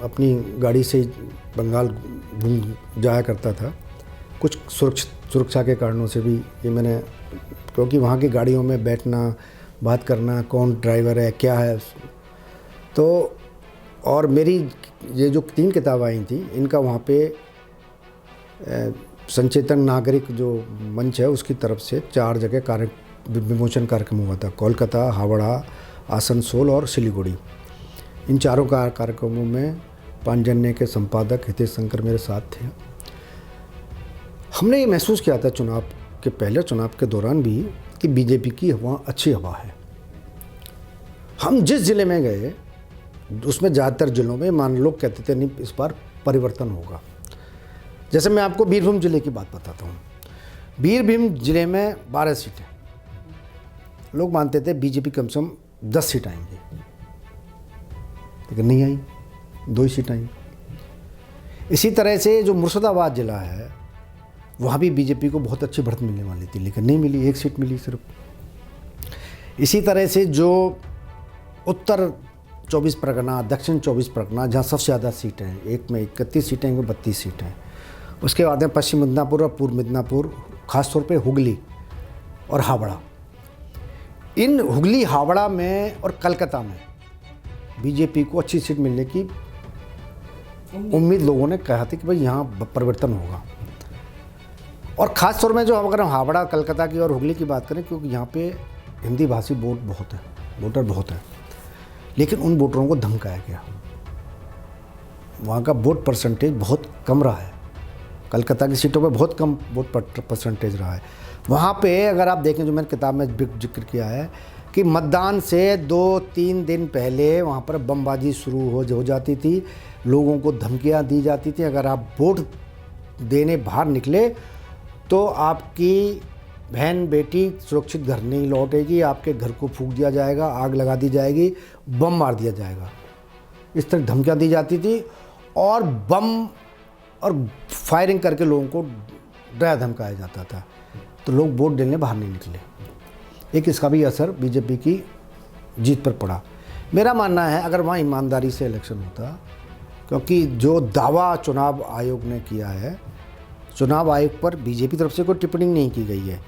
अपनी गाड़ी से ही बंगाल घूम जाया करता था, कुछ सुरक्षा के कारणों से भी ये मैंने, क्योंकि वहाँ की गाड़ियों में बैठना, बात करना, कौन ड्राइवर है क्या है, तो और मेरी ये जो 3 किताब आई थी इनका वहाँ पे संचेतन नागरिक जो मंच है उसकी तरफ से 4 जगह विमोचन कार्यक्रम हुआ था, कोलकाता, हावड़ा, आसनसोल और सिलीगुड़ी। इन चारों कार्यक्रमों में पांजन्य के संपादक हितेश शंकर मेरे साथ थे। हमने ये महसूस किया था चुनाव के पहले, चुनाव के दौरान भी, कि बीजेपी की हवा अच्छी हवा है। हम जिस ज़िले में गए उसमें ज़्यादातर ज़िलों में लोग कहते थे नहीं इस बार परिवर्तन होगा। जैसे मैं आपको बीरभूम ज़िले की बात बताता हूँ। बीरभूम ज़िले में 12 सीटें, लोग मानते थे बीजेपी कम से कम 10 सीट आएंगी, लेकिन नहीं आई, 2 ही सीट आई। इसी तरह से जो मुर्शिदाबाद ज़िला है वहाँ भी बीजेपी को बहुत अच्छी बढ़त मिलने वाली थी, लेकिन नहीं मिली, 1 सीट मिली सिर्फ। इसी तरह से जो उत्तर 24 परगना, दक्षिण 24 परगना, जहाँ सबसे ज़्यादा सीटें हैं, एक में 31 सीटें हैं, 32 सीटें। उसके बाद में पश्चिम मिदनापुर और पूर्व मिदनापुर, खासतौर पे हुगली और हावड़ा। इन हुगली, हावड़ा में और कलकत्ता में बीजेपी को अच्छी सीट मिलने की उम्मीद लोगों ने कहा थी कि भाई यहाँ परिवर्तन होगा। और ख़ास तौर में जो अगर हम हावड़ा, कलकत्ता की और हुगली की बात करें, क्योंकि यहाँ पे हिंदी भाषी वोटर बहुत है, लेकिन उन वोटरों को धमकाया गया। वहाँ का वोट परसेंटेज बहुत कम रहा है, कलकत्ता की सीटों पे बहुत कम वोट परसेंटेज रहा है। वहाँ पे अगर आप देखें, जो मैंने किताब में जिक्र किया है कि मतदान से 2-3 दिन पहले वहाँ पर बमबाजी शुरू हो जाती थी, लोगों को धमकियाँ दी जाती थी, अगर आप वोट देने बाहर निकले तो आपकी बहन बेटी सुरक्षित घर नहीं लौटेगी, आपके घर को फूंक दिया जाएगा, आग लगा दी जाएगी, बम मार दिया जाएगा। इस तरह धमकियाँ दी जाती थी और बम और फायरिंग करके लोगों को डरा धमकाया जाता था, तो लोग वोट देने बाहर नहीं निकले। एक इसका भी असर बीजेपी की जीत पर पड़ा। मेरा मानना है अगर वहाँ ईमानदारी से इलेक्शन होता, क्योंकि जो दावा चुनाव आयोग ने किया है चुनाव आयोग पर बीजेपी तरफ से कोई टिप्पणी नहीं की गई है,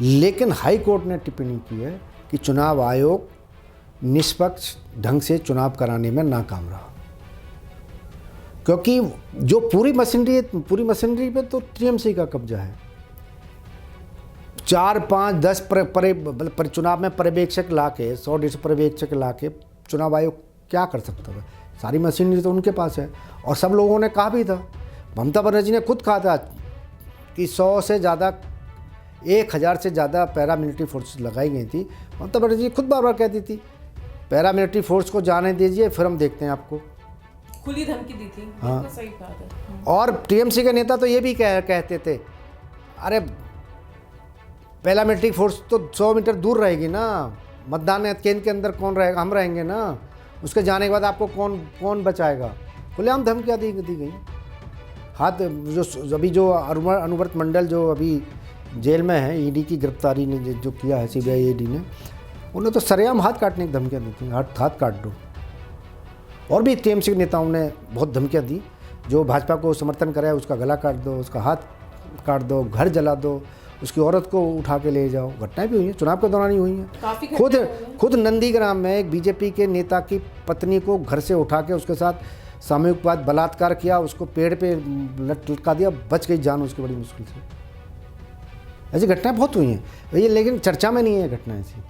लेकिन हाई कोर्ट ने टिप्पणी की है कि चुनाव आयोग निष्पक्ष ढंग से चुनाव कराने में नाकाम रहा, क्योंकि जो पूरी मशीनरी पे तो टीएमसी का कब्जा है। 4, 5, 10 पर चुनाव में पर्यवेक्षक ला के 100-150 पर्यवेक्षक ला के चुनाव आयोग क्या कर सकता है? सारी मशीनरी तो उनके पास है। और सब लोगों ने कहा भी था, ममता बनर्जी ने खुद कहा था कि 100 से ज़्यादा 1000 से ज़्यादा पैरामिलिट्री फोर्स लगाई गई थी। ममता बनर्जी खुद बार बार कहती थी पैरामिलिट्री फोर्स को जाने दीजिए, फिर हम देखते हैं आपको। खुली धमकी दी थी। हाँ। तो सही बात है। और टीएमसी के नेता तो ये भी कहते थे, अरे पैरामिलिट्री फोर्स तो 100 मीटर दूर रहेगी ना, मतदान केंद्र के अंदर कौन रहेगा? हम रहेंगे ना, उसके जाने के बाद आपको कौन बचाएगा? खुलेआम धमकियाँ दी गई। हाथ अभी जो अनुव्रत मंडल जो अभी जेल में है, ईडी की गिरफ्तारी ने जो किया है सीबीआई ईडी ने, उन्हें तो सरेआम हाथ काटने की धमकियाँ दी थी, हाथ काट दो। और भी टीएमसी के नेताओं ने बहुत धमकियाँ दी, जो भाजपा को समर्थन करे उसका गला काट दो, उसका हाथ काट दो, घर जला दो, उसकी औरत को उठा के ले जाओ। घटनाएं भी हुई हैं, चुनाव के दौरान ही हुई हैं। खुद नंदीग्राम में एक बीजेपी के नेता की पत्नी को घर से उठा के उसके साथ सामूहिक बलात्कार किया, उसको पेड़ पे लटका दिया, बच गई जान उसकी बड़ी मुश्किल से। ऐसी घटनाएं बहुत हुई हैं ये, लेकिन चर्चा में नहीं है घटनाएं ऐसी।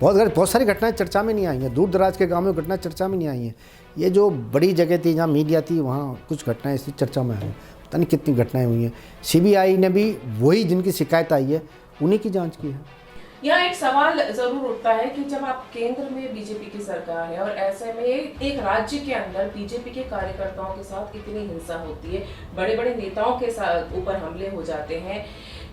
बहुत सारी घटनाएं चर्चा में नहीं आई हैं। दूर दराज के गाँव में घटनाएं चर्चा में नहीं आई हैं। ये जो बड़ी जगह थी जहाँ मीडिया थी, वहाँ कुछ घटनाएं ऐसी चर्चा में आई। पता नहीं कितनी घटनाएं हुई हैं। सीबीआई ने भी वही जिनकी शिकायत आई है उन्हीं की जांच की है। यहाँ एक सवाल जरूर उठता है कि जब आप केंद्र में बीजेपी की सरकार है और ऐसे में एक राज्य के अंदर बीजेपी के कार्यकर्ताओं के साथ इतनी हिंसा होती है, बड़े बड़े नेताओं के साथ ऊपर हमले हो जाते हैं,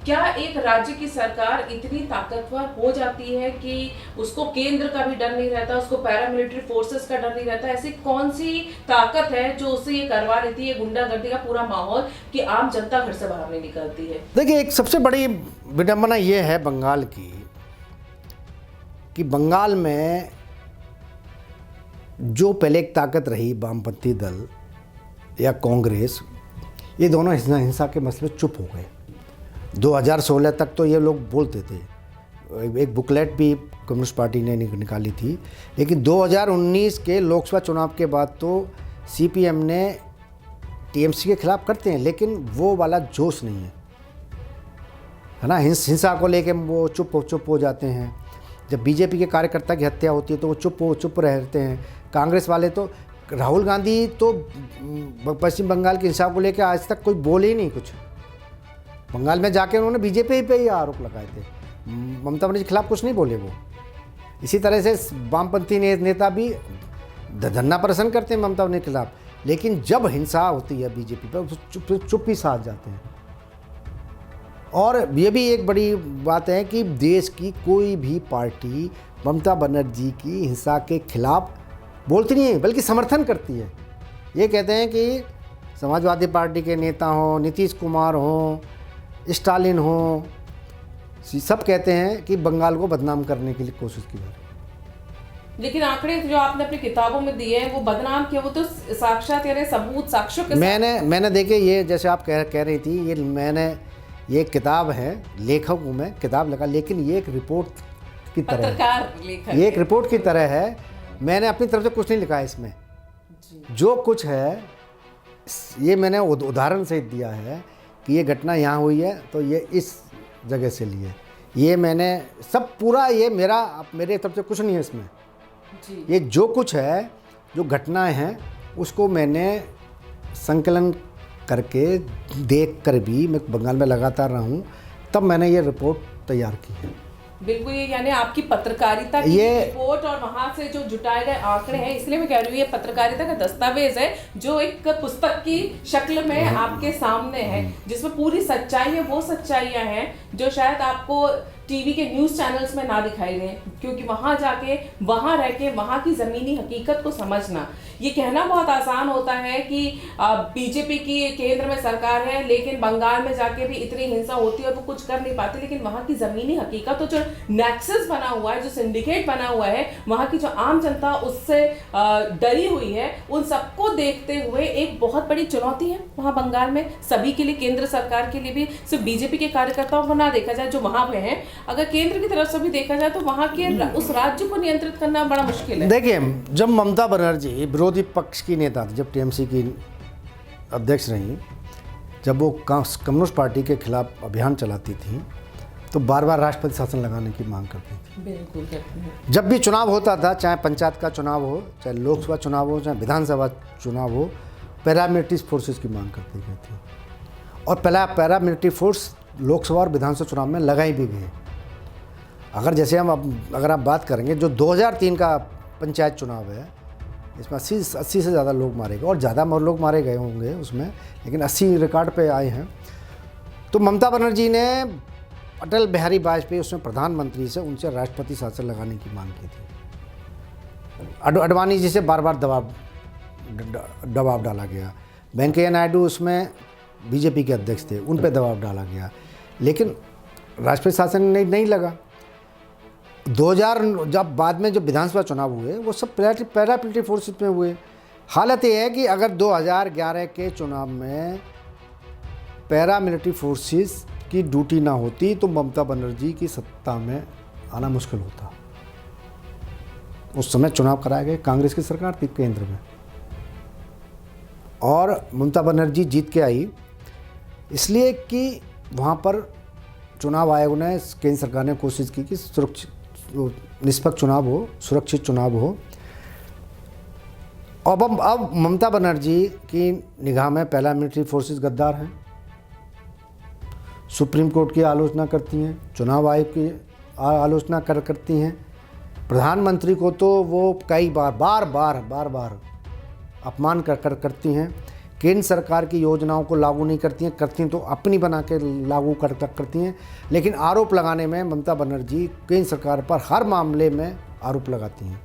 क्या एक राज्य की सरकार इतनी ताकतवर हो जाती है कि उसको केंद्र का भी डर नहीं रहता, उसको पैरामिलिट्री फोर्सेस का डर नहीं रहता? ऐसी कौन सी ताकत है जो उससे ये करवा लेती है, गुंडागर्दी का पूरा माहौल, कि आम जनता घर से बाहर नहीं निकलती है? देखिए, एक सबसे बड़ी विडंबना ये है बंगाल की, कि बंगाल में जो पहले एक ताकत रही वामपंथी दल या कांग्रेस, ये दोनों हिंसा के मसले चुप हो गए। 2016 तक तो ये लोग बोलते थे, एक बुकलेट भी कम्युनिस्ट पार्टी ने निकाली थी, लेकिन 2019 के लोकसभा चुनाव के बाद तो सीपीएम ने टीएमसी के खिलाफ करते हैं, लेकिन वो वाला जोश नहीं है ना। हिंसा को लेके वो चुप हो जाते हैं। जब बीजेपी के कार्यकर्ता की हत्या होती है तो वो चुप रहते हैं। कांग्रेस वाले तो, राहुल गांधी तो पश्चिम बंगाल की हिंसा को लेकर आज तक कोई बोले ही नहीं कुछ। बंगाल में जाके उन्होंने बीजेपी पे ही आरोप लगाए थे, ममता बनर्जी के खिलाफ कुछ नहीं बोले वो। इसी तरह से वामपंथी नेता भी धरना प्रदर्शन करते हैं ममता बनर्जी के खिलाफ, लेकिन जब हिंसा होती है बीजेपी पर चुप ही साथ जाते हैं। और ये भी एक बड़ी बात है कि देश की कोई भी पार्टी ममता बनर्जी की हिंसा के खिलाफ बोलती नहीं है, बल्कि समर्थन करती है। ये कहते हैं कि समाजवादी पार्टी के नेता हों, नीतीश कुमार हों, स्टालिन हों, सब कहते हैं कि बंगाल को बदनाम करने के लिए कोशिश की जा रही है। लेकिन आंकड़े जो आपने अपनी किताबों में दिए हैं वो बदनाम किया, वो तो साक्षात यानी सबूत साक्ष्यों के मैंने देखे, ये जैसे आप कह रही थी, ये मैंने ये किताब है, लेखक हूँ मैं, किताब लिखा, लेकिन ये एक रिपोर्ट की तरह है। ये एक रिपोर्ट की तरह है। मैंने अपनी तरफ से कुछ नहीं लिखा है इसमें। जो कुछ है ये मैंने उदाहरण से दिया है कि ये घटना यहाँ हुई है तो ये इस जगह से लिए, ये मैंने सब पूरा, ये मेरे तरफ से कुछ नहीं है इसमें जी। ये जो कुछ है, जो घटनाएं हैं, उसको मैंने संकलन करके देख कर भी, मैं बंगाल में लगातार रहा हूँ, तब मैंने ये रिपोर्ट तैयार की है। बिल्कुल, ये यानी आपकी पत्रकारिता की रिपोर्ट और वहां से जो जुटाए गए आंकड़े हैं, इसलिए मैं कह रही हूँ ये पत्रकारिता का दस्तावेज है जो एक पुस्तक की शक्ल में आपके सामने है, जिसमें पूरी सच्चाई है। वो सच्चाइयां हैं जो शायद आपको टीवी के न्यूज़ चैनल्स में ना दिखाई दें, क्योंकि वहाँ जाके वहाँ रह के वहाँ की ज़मीनी हकीकत को समझना, ये कहना बहुत आसान होता है कि बीजेपी की केंद्र में सरकार है लेकिन बंगाल में जाके भी इतनी हिंसा होती है और वो कुछ कर नहीं पाती, लेकिन वहाँ की ज़मीनी हकीकत तो जो नेक्सस बना हुआ है, जो सिंडिकेट बना हुआ है, वहाँ की जो आम जनता उससे डरी हुई है, उन सबको देखते हुए एक बहुत बड़ी चुनौती है वहाँ बंगाल में सभी के लिए, केंद्र सरकार के लिए भी। सिर्फ बीजेपी के कार्यकर्ताओं को ना देखा जाए जो वहाँ पे हैं, अगर केंद्र की तरफ से भी देखा जाए तो वहाँ के उस राज्य को नियंत्रित करना बड़ा मुश्किल है। देखिए, जब ममता बनर्जी विरोधी पक्ष की नेता थी, जब टीएमसी की अध्यक्ष रही, जब वो कम्युनिस्ट पार्टी के खिलाफ अभियान चलाती थी तो बार बार राष्ट्रपति शासन लगाने की मांग करती थी। बिल्कुल करती है। जब भी चुनाव होता था, चाहे पंचायत का चुनाव हो, चाहे लोकसभा चुनाव हो, चाहे विधानसभा चुनाव हो, पैरामिलिट्री फोर्सेस की मांग करती गई थी और पैरामिलिट्री फोर्स लोकसभा और विधानसभा चुनाव में लगाई भी गई। अगर आप बात करेंगे, जो 2003 का पंचायत चुनाव है, इसमें 80 से ज़्यादा लोग मारे गए और ज़्यादा लोग मारे गए होंगे उसमें, लेकिन 80 रिकॉर्ड पे आए हैं। तो ममता बनर्जी ने अटल बिहारी वाजपेयी उसमें प्रधानमंत्री से उनसे राष्ट्रपति शासन लगाने की मांग की थी। अडवाणी जी से बार बार दबाव डाला गया। वेंकैया नायडू उसमें बीजेपी के अध्यक्ष थे, उन पर दबाव डाला गया, लेकिन राष्ट्रपति शासन नहीं लगा। 2000 जब बाद में जो विधानसभा चुनाव हुए वो सब पैरामिलिट्री फोर्सेस में हुए। हालत ये है कि अगर 2011 के चुनाव में पैरामिलिट्री फोर्सेस की ड्यूटी ना होती तो ममता बनर्जी की सत्ता में आना मुश्किल होता। उस समय चुनाव कराए गए, कांग्रेस की सरकार थी केंद्र में और ममता बनर्जी जीत के आई, इसलिए कि वहाँ पर चुनाव आयोग ने, केंद्र सरकार ने कोशिश की कि निष्पक्ष चुनाव हो, सुरक्षित चुनाव हो। अब ममता बनर्जी की निगाह में पैरामिलिट्री फोर्सेस गद्दार हैं, सुप्रीम कोर्ट की आलोचना करती हैं, चुनाव आयोग की आलोचना करती हैं। प्रधानमंत्री को तो वो कई बार अपमान करती हैं। केंद्र सरकार की योजनाओं को लागू नहीं करती हैं तो अपनी बना के लागू करती हैं। लेकिन आरोप लगाने में ममता बनर्जी केंद्र सरकार पर हर मामले में आरोप लगाती हैं।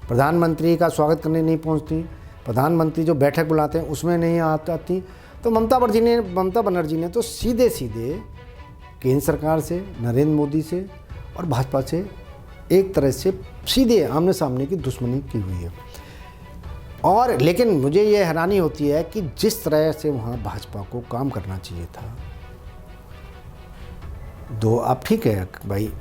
प्रधानमंत्री का स्वागत करने नहीं पहुंचती, प्रधानमंत्री जो बैठक बुलाते हैं उसमें नहीं आती। तो ममता बनर्जी ने तो सीधे केंद्र सरकार से, नरेंद्र मोदी से और भाजपा से एक तरह से सीधे आमने सामने की दुश्मनी की हुई है। और लेकिन मुझे ये हैरानी होती है कि जिस तरह से वहाँ भाजपा को काम करना चाहिए था, अब ठीक है भाई,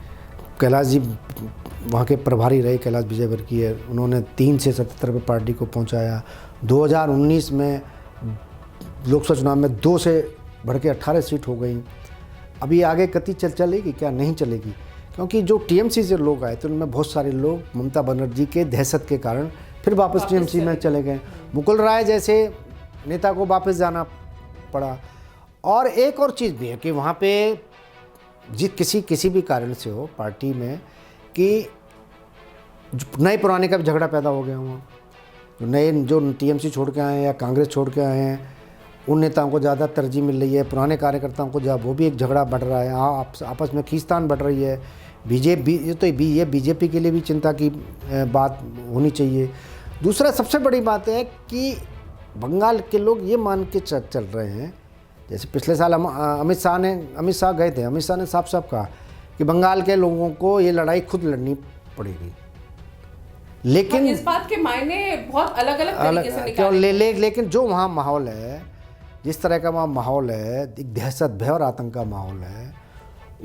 कैलाश जी वहाँ के प्रभारी रहे, कैलाश विजयवर्गीय, उन्होंने 3 से 77 पे पार्टी को पहुँचाया। 2019 में लोकसभा चुनाव में 2 से बढ़ के 18 सीट हो गई। अभी आगे गति चलेगी क्या? नहीं चलेगी, क्योंकि जो टीएमसी से लोग आए थे उनमें बहुत सारे लोग ममता बनर्जी के दहशत के कारण फिर वापस टीएमसी में चले गए। मुकुल राय जैसे नेता को वापस जाना पड़ा। और एक और चीज़ भी है कि वहाँ पे किसी भी कारण से हो पार्टी में कि नए पुराने का भी झगड़ा पैदा हो गया वहाँ। जो टीएमसी छोड़ के आए हैं या कांग्रेस छोड़ के आए हैं, उन नेताओं को ज़्यादा तरजीह मिल रही है, पुराने कार्यकर्ताओं को वो भी एक झगड़ा बढ़ रहा है, आपस में खींचतान बढ़ रही है। ये बीजेपी के लिए भी चिंता की बात होनी चाहिए। दूसरा सबसे बड़ी बात है कि बंगाल के लोग ये मान के चल रहे हैं, जैसे पिछले साल अमित शाह गए थे, अमित शाह ने साफ कहा कि बंगाल के लोगों को ये लड़ाई खुद लड़नी पड़ेगी। लेकिन इस बात के मायने बहुत अलग तरीके से निकाले। लेकिन जो वहाँ माहौल है, जिस तरह का वहाँ माहौल है, एक दहशत, भय और आतंक का माहौल है,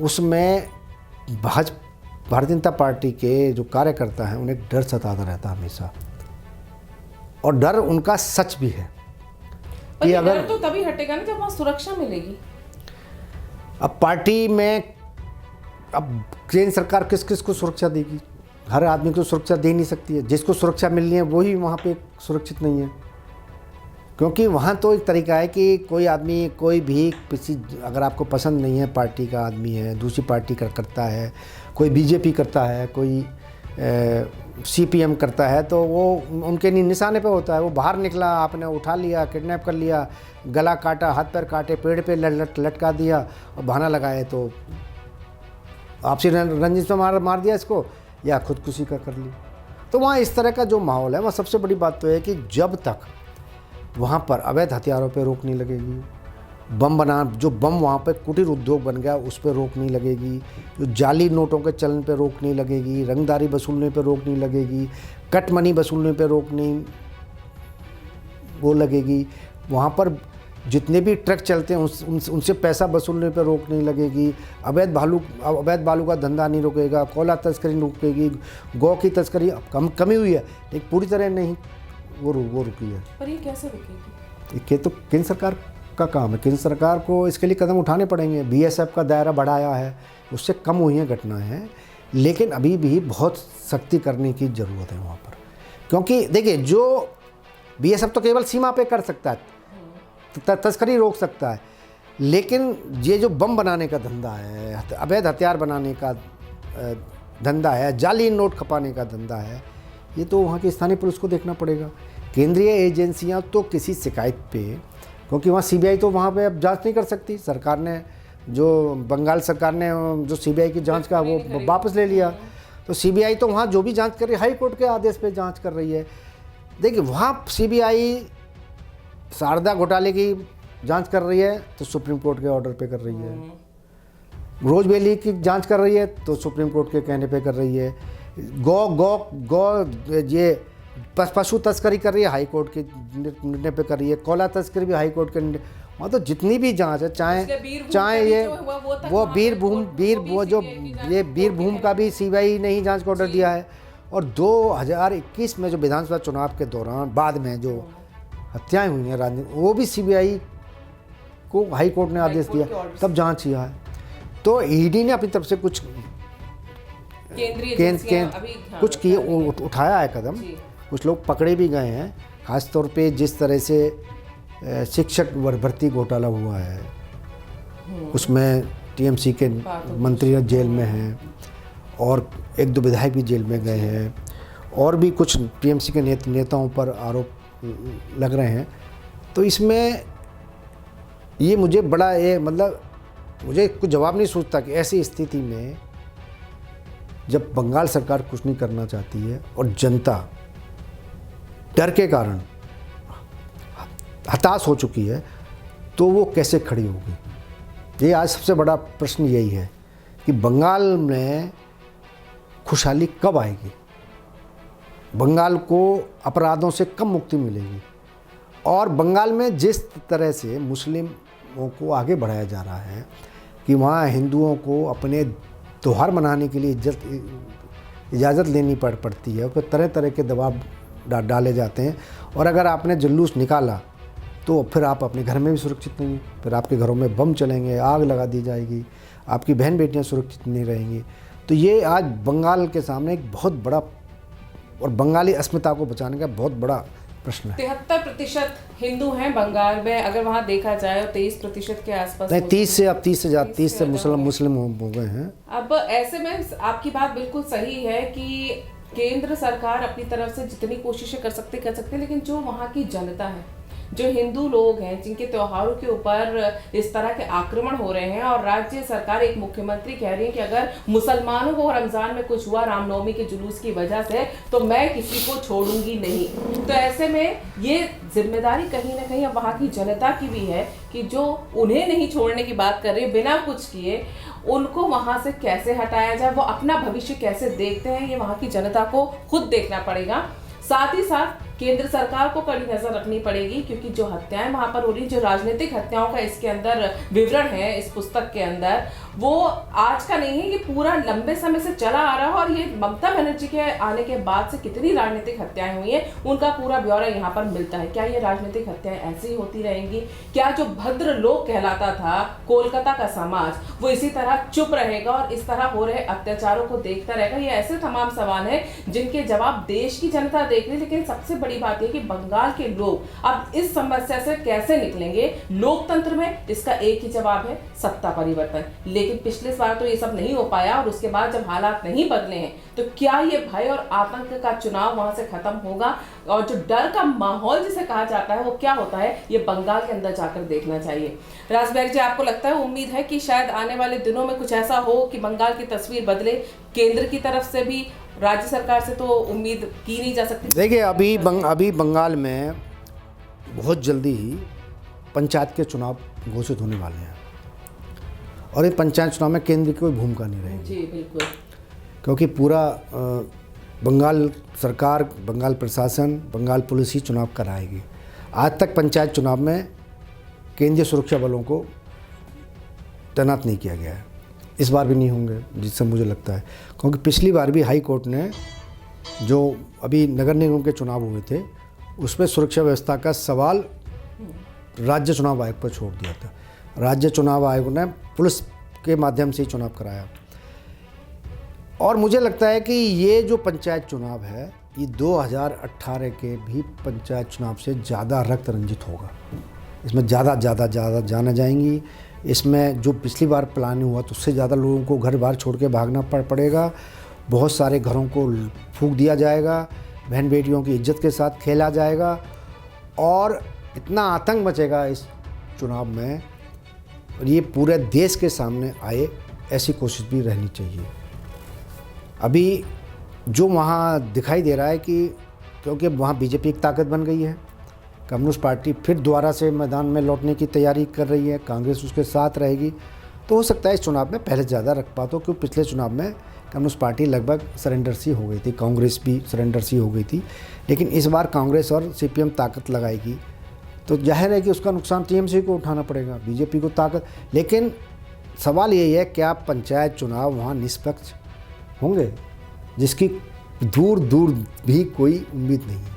उसमें भारतीय जनता पार्टी के जो कार्यकर्ता हैं उन्हें डर सताता रहता हमेशा, और डर उनका सच भी है कि अगर तो तभी हटेगा ना जब वहाँ सुरक्षा मिलेगी। अब पार्टी में केंद्र सरकार किस को सुरक्षा देगी? हर आदमी को सुरक्षा दे नहीं सकती है। जिसको सुरक्षा मिलनी है वही वहाँ पे सुरक्षित नहीं है, क्योंकि वहाँ तो एक तरीका है कि कोई आदमी, कोई भी अगर आपको पसंद नहीं है, पार्टी का आदमी है, दूसरी पार्टी करता है, कोई बीजेपी करता है, कोई सीपीएम करता है, तो वो उनके निशाने पे होता है। वो बाहर निकला, आपने उठा लिया, किडनैप कर लिया, गला काटा, हाथ पैर काटे, पेड़ पे लटका दिया और बहाना लगाए तो आपसी रंजिश में मार दिया इसको, या खुदकुशी का कर ली। तो वहाँ इस तरह का जो माहौल है, वहाँ सबसे बड़ी बात तो है कि जब तक वहाँ पर अवैध हथियारों पे रोक नहीं लगेगी, जो बम वहाँ पे कुटीर उद्योग बन गया उस पर रोक नहीं लगेगी, जो जाली नोटों के चलन पे रोक नहीं लगेगी, रंगदारी वसूलने पे रोक नहीं लगेगी, कट मनी वसूलने पे रोक नहीं वो लगेगी, वहाँ पर जितने भी ट्रक चलते हैं उनसे पैसा वसूलने पे रोक नहीं लगेगी, अवैध बालू का धंधा नहीं रुकेगा, कोयला तस्करी नहीं रुकेगी, गौ की तस्करी कमी हुई है लेकिन पूरी तरह नहीं वो रुकी है। पर ये कैसे रुकेगी? ये तो केंद्र सरकार का काम है, केंद्र सरकार को इसके लिए कदम उठाने पड़ेंगे। बीएसएफ का दायरा बढ़ाया है, उससे कम हुई हैं घटनाएँ, लेकिन अभी भी बहुत सख्ती करने की ज़रूरत है वहाँ पर। क्योंकि देखिए, जो बीएसएफ तो केवल सीमा पे कर सकता है, तस्करी रोक सकता है, लेकिन ये जो बम बनाने का धंधा है, अवैध हथियार बनाने का धंधा है, जाली नोट खपाने का धंधा है, ये तो वहाँ की स्थानीय पुलिस को देखना पड़ेगा। केंद्रीय एजेंसियाँ तो किसी शिकायत पे, क्योंकि वहाँ सीबीआई तो वहाँ पे अब जांच नहीं कर सकती, सरकार ने जो बंगाल सरकार ने जो सीबीआई की जांच का वो वापस ले लिया, तो सीबीआई तो वहाँ जो भी जांच कर रही है हाई कोर्ट के आदेश पे जांच कर रही है। देखिए, वहाँ सीबीआई शारदा घोटाले की जांच कर रही है तो सुप्रीम कोर्ट के ऑर्डर पे कर रही है, रोज वैली की जांच कर रही है तो सुप्रीम कोर्ट के कहने पे कर रही है, गौ ये पशु तस्करी कर रही है हाई कोर्ट के निर्णय पे कर रही है, कोयला तस्करी भी हाई कोर्ट के वहाँ तो जितनी भी जांच है, चाहे ये वो वीरभूम का भी सीबीआई ने ही जांच का ऑर्डर दिया है, और 2021 में जो विधानसभा चुनाव के दौरान बाद में जो हत्याएं हुई हैं राजनीतिक, वो भी सीबीआई को हाई कोर्ट ने आदेश दिया, तब जांच किया है। तो ईडी ने अपनी तरफ से कुछ कुछ किए, उठाया है कदम, कुछ लोग पकड़े भी गए हैं। खास तौर पे जिस तरह से शिक्षक भर्ती घोटाला हुआ है, उसमें टीएमसी के मंत्री जेल में हैं और 1-2 विधायक भी जेल में गए हैं, और भी कुछ टीएमसी के नेताओं पर आरोप लग रहे हैं। तो इसमें ये मुझे बड़ा मुझे कुछ जवाब नहीं सोचता कि ऐसी स्थिति में जब बंगाल सरकार कुछ नहीं करना चाहती है और जनता डर के कारण हताश हो चुकी है, तो वो कैसे खड़ी होगी। ये आज सबसे बड़ा प्रश्न यही है कि बंगाल में खुशहाली कब आएगी, बंगाल को अपराधों से कब मुक्ति मिलेगी, और बंगाल में जिस तरह से मुस्लिमों को आगे बढ़ाया जा रहा है कि वहाँ हिंदुओं को अपने त्यौहार मनाने के लिए इजाज़त लेनी पड़ती है, फिर तरह तरह के दबाव डाले जाते हैं, और अगर आपने जुलूस निकाला तो फिर आप अपने घर में भी सुरक्षित नहीं, फिर आपके घरों में बम चलेंगे, आग लगा दी जाएगी, आपकी बहन बेटियां सुरक्षित नहीं रहेंगी। तो ये आज बंगाल के सामने एक बहुत बड़ा और बंगाली अस्मिता को बचाने का बहुत बड़ा प्रश्न है। 73% हिंदू हैं बंगाल में, अगर वहाँ देखा जाए 23% के आसपास नहीं, 30 से मुस्लिम हो गए हैं। अब ऐसे में आपकी बात बिल्कुल सही है कि केंद्र सरकार अपनी तरफ से जितनी कोशिशें कर सकते, लेकिन जो वहाँ की जनता है, जो हिंदू लोग हैं, जिनके त्योहारों के ऊपर इस तरह के आक्रमण हो रहे हैं, और राज्य सरकार, एक मुख्यमंत्री कह रही है कि अगर मुसलमानों को रमजान में कुछ हुआ रामनवमी के जुलूस की वजह से तो मैं किसी को छोड़ूंगी नहीं। तो ऐसे में ये जिम्मेदारी कहीं ना कहीं अब वहाँ की जनता की भी है कि जो उन्हें नहीं छोड़ने की बात कर रही है बिना कुछ किए, उनको वहाँ से कैसे हटाया जाए, वो अपना भविष्य कैसे देखते हैं, ये वहाँ की जनता को खुद देखना पड़ेगा। साथ ही साथ केंद्र सरकार को कड़ी नजर रखनी पड़ेगी, क्योंकि जो हत्याएं वहां पर हो रही, जो राजनीतिक हत्याओं का इसके अंदर विवरण है इस पुस्तक के अंदर, वो आज का नहीं है, ये पूरा लंबे समय से चला आ रहा है, और ये ममता बनर्जी के आने के बाद से कितनी राजनीतिक हत्याएं हुई हैं उनका पूरा ब्यौरा यहाँ पर मिलता है। क्या ये राजनीतिक हत्याएं ऐसी ही होती रहेंगी? क्या जो भद्र लोग कहलाता था कोलकाता का समाज, वो इसी तरह चुप रहेगा और इस तरह हो रहे अत्याचारों को देखता रहेगा? ये ऐसे तमाम सवाल हैं जिनके जवाब देश की जनता देख रही, लेकिन सबसे बड़ी बात है कि बंगाल के लोग अब इस समस्या से कैसे निकलेंगे। लोकतंत्र में इसका एक ही जवाब है, सत्ता परिवर्तन। लेकिन पिछले बार तो ये सब नहीं हो पाया और उसके बाद जब हालात नहीं बदले हैं तो क्या ये भय और आतंक का चुनाव वहां से खत्म होगा, और जो डर का माहौल जिसे कहा जाता है वो क्या होता है, ये बंगाल के अंदर जाकर देखना चाहिए। राजबिहारी जी, आपको लगता है, उम्मीद है कि शायद आने वाले दिनों में कुछ ऐसा हो कि बंगाल की तस्वीर बदले? केंद्र की तरफ से भी, राज्य सरकार से तो उम्मीद की नहीं जा सकती। देखिए अभी बंगाल में बहुत जल्दी ही पंचायत के चुनाव घोषित होने वाले हैं और ये पंचायत चुनाव में केंद्र की कोई भूमिका नहीं रहेगी। जी बिल्कुल, क्योंकि पूरा बंगाल सरकार, बंगाल प्रशासन, बंगाल पुलिस ही चुनाव कराएगी। आज तक पंचायत चुनाव में केंद्रीय सुरक्षा बलों को तैनात नहीं किया गया है, इस बार भी नहीं होंगे जिससे मुझे लगता है। क्योंकि पिछली बार भी हाई कोर्ट ने जो अभी नगर निगम के चुनाव हुए थे उसमें सुरक्षा व्यवस्था का सवाल राज्य चुनाव आयोग पर छोड़ दिया था। राज्य चुनाव आयोग ने पुलिस के माध्यम से ही चुनाव कराया। और मुझे लगता है कि ये जो पंचायत चुनाव है ये 2018 के भी पंचायत चुनाव से ज़्यादा रक्त रंजित होगा। इसमें ज़्यादा जाना जाएंगी। इसमें जो पिछली बार प्लानिंग हुआ तो उससे ज़्यादा लोगों को घर बार छोड़ के भागना पड़ेगा। बहुत सारे घरों को फूंक दिया जाएगा, बहन बेटियों की इज्जत के साथ खेला जाएगा और इतना आतंक मचेगा इस चुनाव में, और ये पूरे देश के सामने आए ऐसी कोशिश भी रहनी चाहिए। अभी जो वहाँ दिखाई दे रहा है कि क्योंकि वहाँ बीजेपी एक ताकत बन गई है, कम्युनिस्ट पार्टी फिर दोबारा से मैदान में लौटने की तैयारी कर रही है, कांग्रेस उसके साथ रहेगी, तो हो सकता है इस चुनाव में पहले ज़्यादा रख पाते हो। क्योंकि पिछले चुनाव में कम्युनिस्ट पार्टी लगभग सरेंडर सी हो गई थी, कांग्रेस भी सरेंडर सी हो गई थी, लेकिन इस बार कांग्रेस और सीपीएम ताकत लगाएगी तो जाहिर है कि उसका नुकसान टीएमसी को उठाना पड़ेगा, बीजेपी को ताकत। लेकिन सवाल यही है क्या पंचायत चुनाव वहाँ निष्पक्ष होंगे, जिसकी दूर दूर भी कोई उम्मीद नहीं है।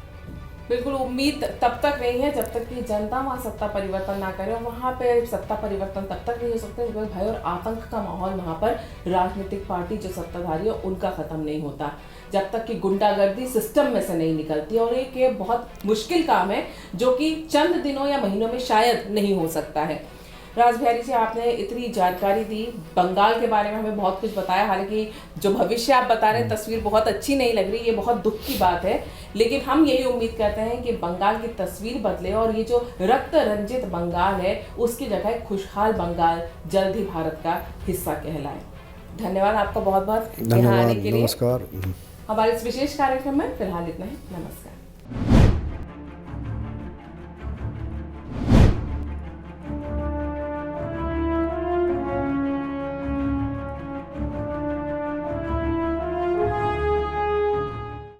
बिल्कुल, उम्मीद तब तक नहीं है जब तक कि जनता वहाँ सत्ता परिवर्तन ना करे, और वहाँ पे सत्ता परिवर्तन तब तक नहीं हो सकता जब भय और आतंक का माहौल वहाँ पर राजनीतिक पार्टी जो सत्ताधारी है उनका खत्म नहीं होता, जब तक कि गुंडागर्दी सिस्टम में से नहीं निकलती। और एक ये बहुत मुश्किल काम है जो कि चंद दिनों या महीनों में शायद नहीं हो सकता है। राजबिहारी जी, आपने इतनी जानकारी दी, बंगाल के बारे में हमें बहुत कुछ बताया। हालांकि जो भविष्य आप बता रहे हैं तस्वीर बहुत अच्छी नहीं लग रही, ये बहुत दुख की बात है, लेकिन हम यही उम्मीद करते हैं कि बंगाल की तस्वीर बदले और ये जो रक्त रंजित बंगाल है उसकी जगह खुशहाल बंगाल जल्द ही भारत का हिस्सा कहलाए। धन्यवाद आपका बहुत बहुत यहाँ आने के लिए। नमस्कार। हमारे इस विशेष कार्यक्रम में फिलहाल इतना ही। नमस्कार।